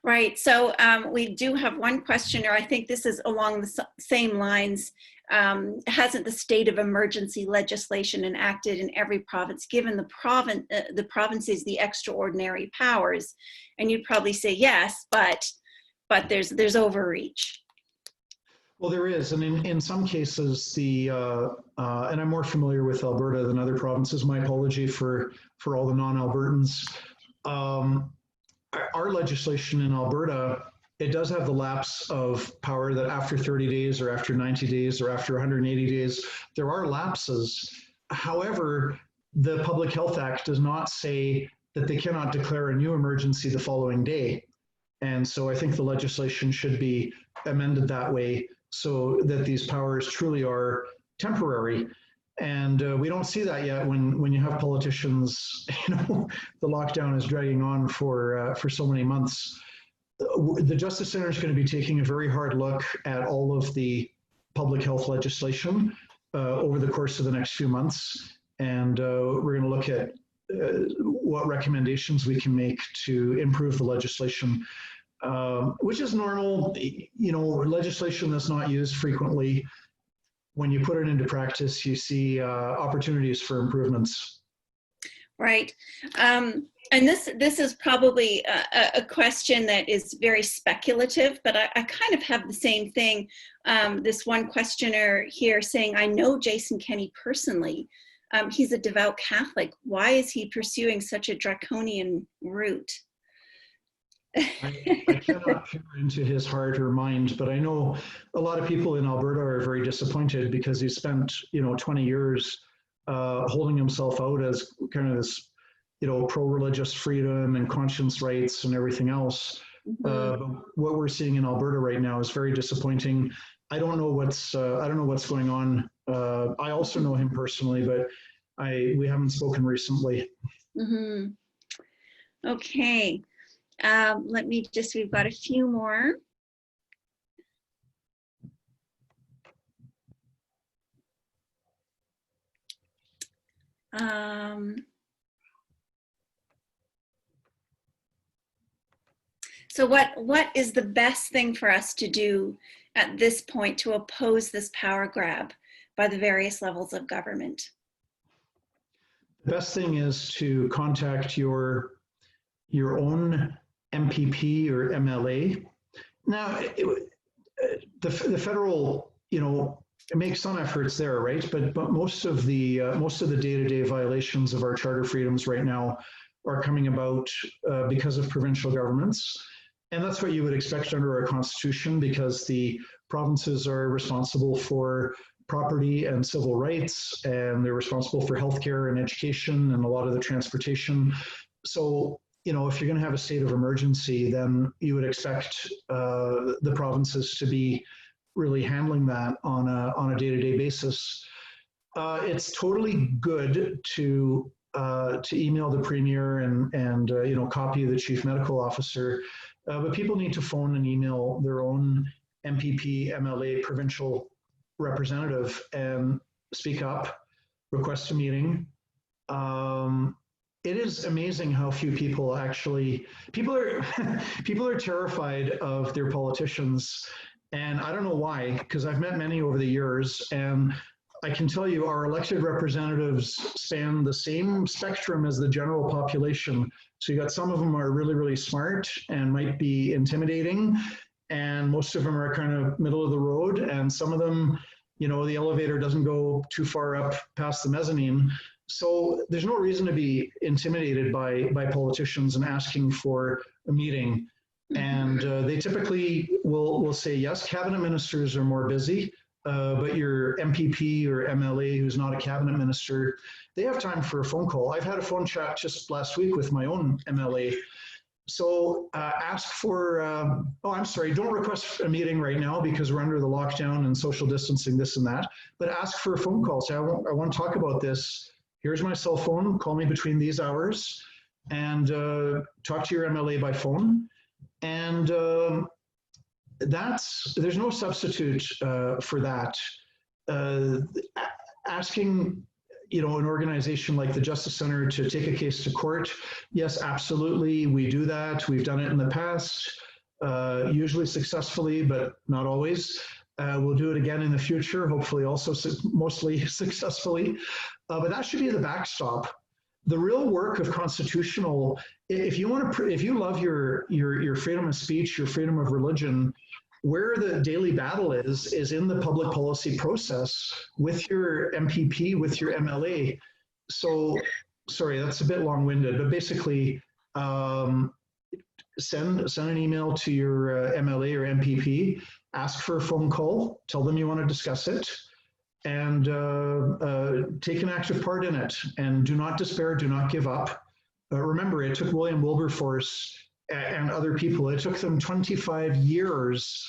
Right. So we do have one questioner. I think this is along the same lines. Hasn't the state of emergency legislation enacted in every province given the provinces the extraordinary powers? And you'd probably say yes, but there's overreach. Well, there is, and in some cases, and I'm more familiar with Alberta than other provinces. My apology for all the non-Albertans. Our legislation in Alberta, it does have the lapse of power that after 30 days or after 90 days or after 180 days, there are lapses. However, the Public Health Act does not say that they cannot declare a new emergency the following day. And so I think the legislation should be amended that way so that these powers truly are temporary. And we don't see that yet when you have politicians, the lockdown is dragging on for so many months. The Justice Center is going to be taking a very hard look at all of the public health legislation over the course of the next few months. And we're going to look at what recommendations we can make to improve the legislation, which is normal. Legislation that's not used frequently, when you put it into practice, you see opportunities for improvements. Right. And this is probably a question that is very speculative, but I kind of have the same thing. This one questioner here saying, I know Jason Kenney personally. He's a devout Catholic. Why is he pursuing such a draconian route? I cannot peer into his heart or mind, but I know a lot of people in Alberta are very disappointed because he spent 20 years holding himself out as kind of this pro-religious freedom and conscience rights and everything else. Mm-hmm. But what we're seeing in Alberta right now is very disappointing. I don't know what's going on. I also know him personally, but we haven't spoken recently. Mm-hmm. Okay. We've got a few more. So what is the best thing for us to do at this point to oppose this power grab by the various levels of government? The best thing is to contact your own MPP or MLA. Now, the federal, it makes some efforts there, right? But most of the day-to-day violations of our charter freedoms right now are coming about because of provincial governments, and that's what you would expect under our constitution, because the provinces are responsible for property and civil rights, and they're responsible for healthcare and education and a lot of the transportation. So, if you're going to have a state of emergency, then you would expect the provinces to be really handling that on a day-to-day basis. It's totally good to email the premier and copy the chief medical officer, but people need to phone and email their own MPP, MLA, provincial representative and speak up, request a meeting. It is amazing how few people people are terrified of their politicians, and I don't know why, because I've met many over the years, and I can tell you our elected representatives span the same spectrum as the general population. So you got some of them are really, really smart and might be intimidating, and most of them are kind of middle of the road, and some of them, the elevator doesn't go too far up past the mezzanine. So there's no reason to be intimidated by politicians and asking for a meeting. And they typically will say yes. Cabinet ministers are more busy, but your MPP or MLA who's not a cabinet minister, they have time for a phone call. I've had a phone chat just last week with my own MLA. So ask for, don't request a meeting right now because we're under the lockdown and social distancing, this and that, but ask for a phone call. Say, I want to talk about this. Here's my cell phone, call me between these hours, and talk to your MLA by phone. And there's no substitute for that. Asking, an organization like the Justice Center to take a case to court, yes, absolutely, we do that. We've done it in the past. usually successfully, but not always. We'll do it again in the future, hopefully also mostly successfully. But that should be the backstop. The real work of constitutional, if you love your freedom of speech, your freedom of religion, where the daily battle is in the public policy process with your MPP, with your MLA. So, sorry, that's a bit long-winded, but basically, send an email to your MLA or MPP, ask for a phone call, tell them you want to discuss it, and take an active part in it. And do not despair, do not give up. Remember, it took William Wilberforce and other people, it took them 25 years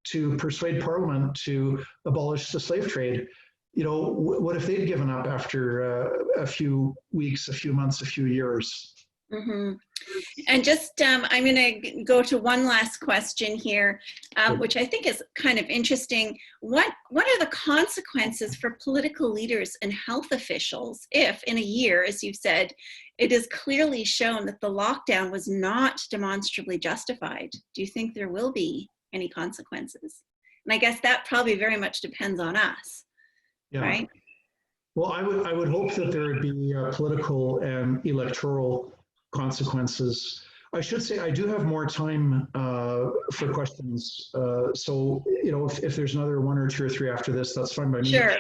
to persuade Parliament to abolish the slave trade. You know, what if they'd given up after a few weeks, a few months, a few years? Mm-hmm. And just, I'm going to go to one last question here, which I think is kind of interesting. What are the consequences for political leaders and health officials if, in a year, as you've said, it is clearly shown that the lockdown was not demonstrably justified? Do you think there will be any consequences? And I guess that probably very much depends on us, right? Well, I would hope that there would be political and electoral consequences. I should say I do have more time for questions. So, you know, if there's another one or two or three after this, that's fine by me. Sure.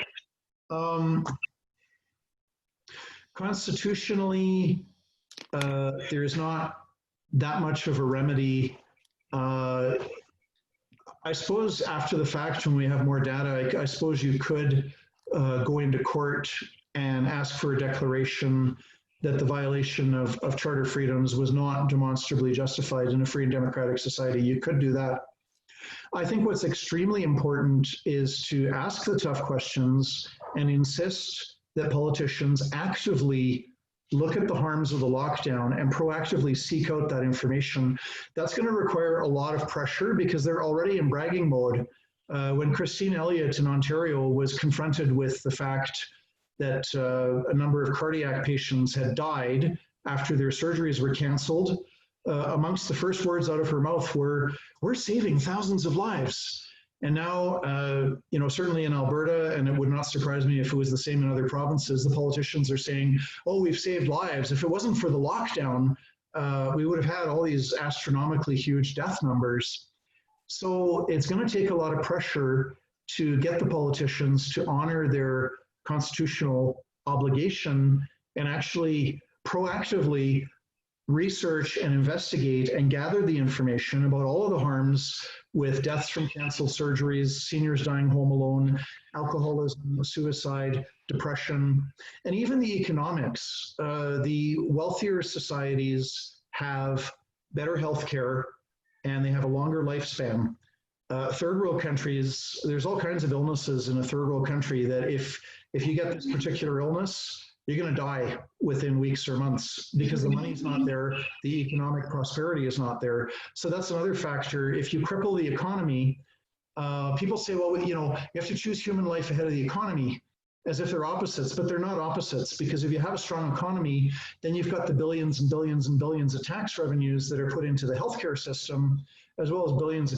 Constitutionally, there is not that much of a remedy. I suppose after the fact, when we have more data, I suppose you could go into court and ask for a declaration that the violation of charter freedoms was not demonstrably justified in a free and democratic society. You could do that. I think what's extremely important is to ask the tough questions and insist that politicians actively look at the harms of the lockdown and proactively seek out that information. That's going to require a lot of pressure because they're already in bragging mode. When Christine Elliott in Ontario was confronted with the fact that a number of cardiac patients had died after their surgeries were canceled, amongst the first words out of her mouth were, "We're saving thousands of lives." And now, you know, certainly in Alberta, and it would not surprise me if it was the same in other provinces, the politicians are saying, "Oh, we've saved lives. If it wasn't for the lockdown, we would have had all these astronomically huge death numbers." So it's going to take a lot of pressure to get the politicians to honor their constitutional obligation and actually proactively research and investigate and gather the information about all of the harms with deaths from canceled surgeries, seniors dying home alone, alcoholism, suicide, depression, and even the economics. The wealthier societies have better health care and they have a longer lifespan. Third world countries, there's all kinds of illnesses in a third world country that if you get this particular illness, you're going to die within weeks or months because the money's not there, the economic prosperity is not there. So that's another factor. If you cripple the economy, people say, well, you know, you have to choose human life ahead of the economy, as if they're opposites, but they're not opposites, because if you have a strong economy, then you've got the billions and billions and billions of tax revenues that are put into the healthcare system, as well as billions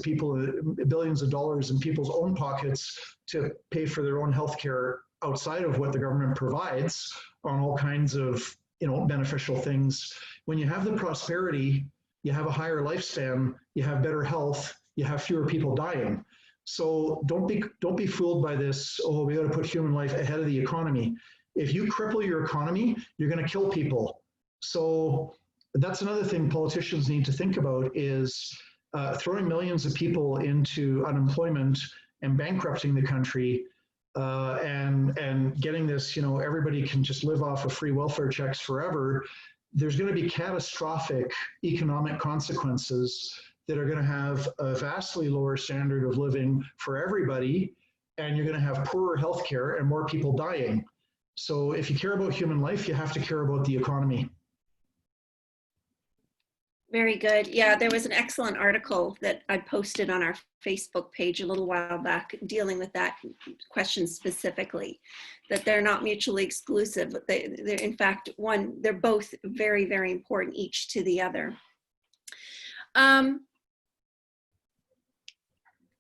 of dollars in people's own pockets to pay for their own healthcare outside of what the government provides on all kinds of, you know, beneficial things. When you have the prosperity, you have a higher lifespan, you have better health, you have fewer people dying. So don't be fooled by this, oh, we got to put human life ahead of the economy. If you cripple your economy, you're going to kill people. So that's another thing politicians need to think about is throwing millions of people into unemployment and bankrupting the country and getting this, you know, everybody can just live off of free welfare checks forever. There's going to be catastrophic economic consequences that are going to have a vastly lower standard of living for everybody, and you're going to have poorer healthcare and more people dying. So if you care about human life, you have to care about the economy. Very good. Yeah, there was an excellent article that I posted on our Facebook page a little while back dealing with that question specifically, that they're not mutually exclusive. They're in fact, they're both very, very important, each to the other.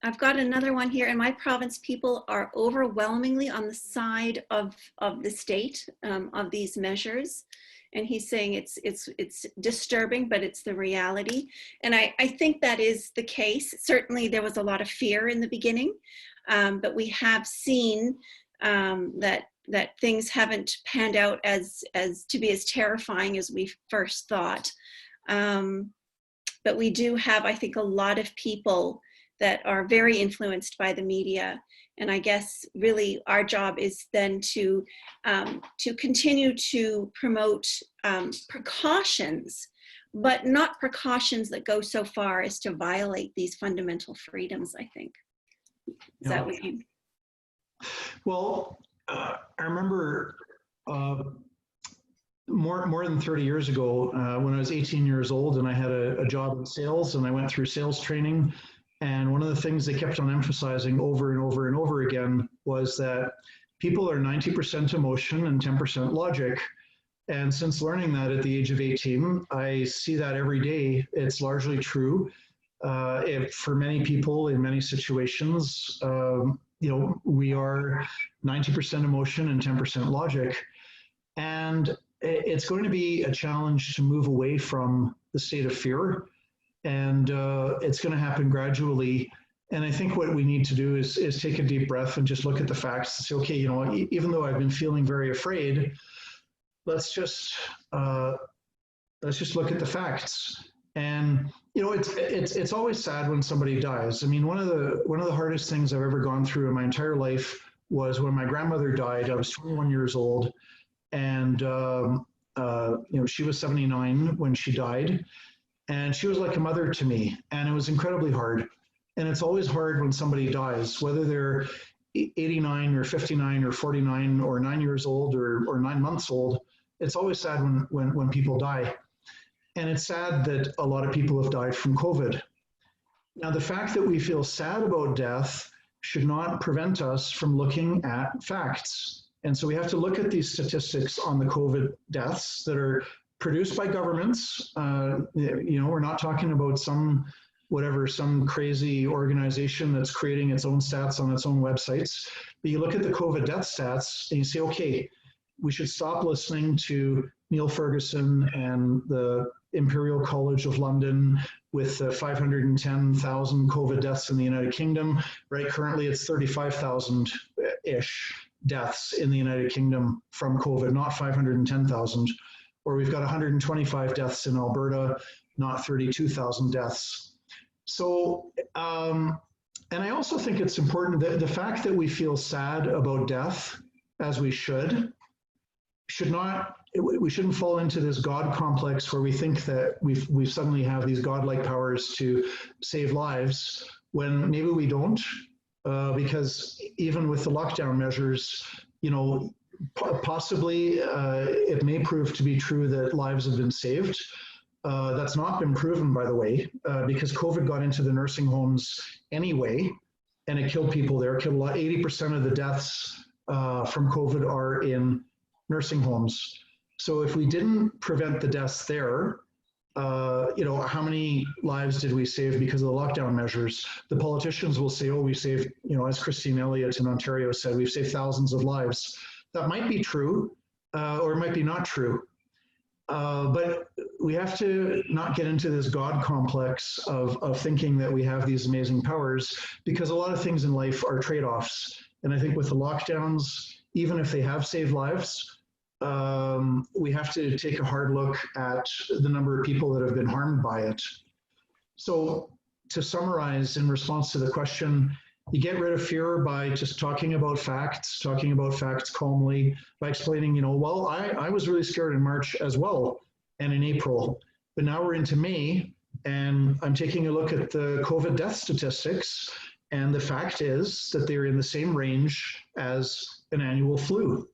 I've got another one here. In my province, people are overwhelmingly on the side of the state of these measures. And he's saying it's disturbing, but it's the reality. And I think that is the case. Certainly there was a lot of fear in the beginning, but we have seen that things haven't panned out as to be as terrifying as we first thought. But we do have, I think, a lot of people that are very influenced by the media. And I guess really our job is then to continue to promote precautions, but not precautions that go so far as to violate these fundamental freedoms, I think. Is that what you? Well, I remember more than 30 years ago when I was 18 years old and I had a job in sales and I went through sales training. And one of the things they kept on emphasizing over and over and over again was that people are 90% emotion and 10% logic. And since learning that at the age of 18, I see that every day. It's largely true. For many people in many situations, we are 90% emotion and 10% logic. And it's going to be a challenge to move away from the state of fear. And it's going to happen gradually. And I think what we need to do is take a deep breath and just look at the facts and say, okay, even though I've been feeling very afraid, let's just look at the facts. And it's always sad when somebody dies. I mean, one of the hardest things I've ever gone through in my entire life was when my grandmother died. I was 21 years old, and she was 79 when she died. And she was like a mother to me, and it was incredibly hard. And it's always hard when somebody dies, whether they're 89 or 59 or 49 or 9 years old or 9 months old. It's always sad when people die. And it's sad that a lot of people have died from COVID. Now, the fact that we feel sad about death should not prevent us from looking at facts. And so we have to look at these statistics on the COVID deaths that are produced by governments. We're not talking about some crazy organization that's creating its own stats on its own websites. But you look at the COVID death stats and you say, okay, we should stop listening to Neil Ferguson and the Imperial College of London with 510,000 COVID deaths in the United Kingdom. Right, currently it's 35,000-ish deaths in the United Kingdom from COVID, not 510,000. Or we've got 125 deaths in Alberta, not 32,000 deaths. So, and I also think it's important that the fact that we feel sad about death, as we shouldn't fall into this God complex where we think that we suddenly have these godlike powers to save lives when maybe we don't, because even with the lockdown measures, possibly it may prove to be true that lives have been saved. That's not been proven, by the way, because COVID got into the nursing homes anyway, and it killed people there. It killed 80% of the deaths from COVID are in nursing homes. So if we didn't prevent the deaths there, how many lives did we save because of the lockdown measures? The politicians will say, oh, we saved, as Christine Elliott in Ontario said, we've saved thousands of lives. That might be true, or it might be not true. But we have to not get into this God complex of thinking that we have these amazing powers, because a lot of things in life are trade-offs. And I think with the lockdowns, even if they have saved lives, we have to take a hard look at the number of people that have been harmed by it. So to summarize, in response to the question, you get rid of fear by just talking about facts calmly, by explaining, well, I was really scared in March as well, and in April, but now we're into May, and I'm taking a look at the COVID death statistics, and the fact is that they're in the same range as an annual flu.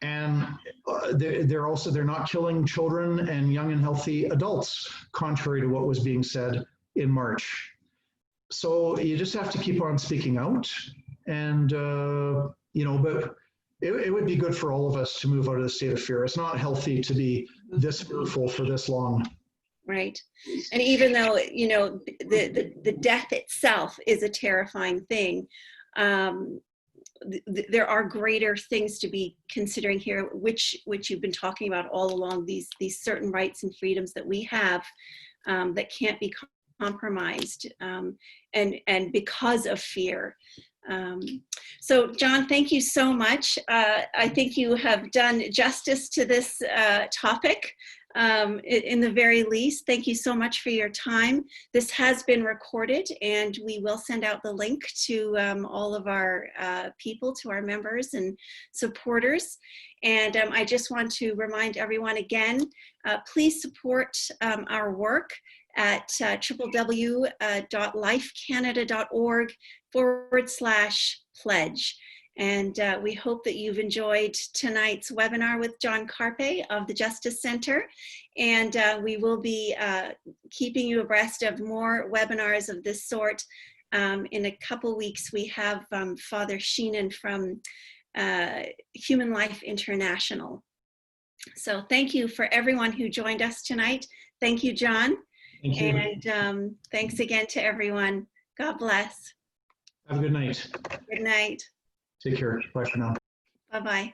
And they're not killing children and young and healthy adults, contrary to what was being said in March. So you just have to keep on speaking out, and but it would be good for all of us to move out of the state of fear. It's not healthy to be this fearful for this long. Right. And even though, you know, the death itself is a terrifying thing, there are greater things to be considering here, which you've been talking about all along, these certain rights and freedoms that we have that can't be compromised, and because of fear. So John, thank you so much. I think you have done justice to this topic. In the very least, thank you so much for your time. This has been recorded, and we will send out the link to all of our people, to our members and supporters. And I just want to remind everyone again, please support our work at www.lifecanada.org/pledge. And we hope that you've enjoyed tonight's webinar with John Carpay of the Justice Center. And we will be keeping you abreast of more webinars of this sort. In a couple weeks, we have Father Sheenan from Human Life International. So thank you for everyone who joined us tonight. Thank you, John. Thank you. And thanks again to everyone. God bless. Have a good night. Good night. Take care. Bye for now. Bye-bye.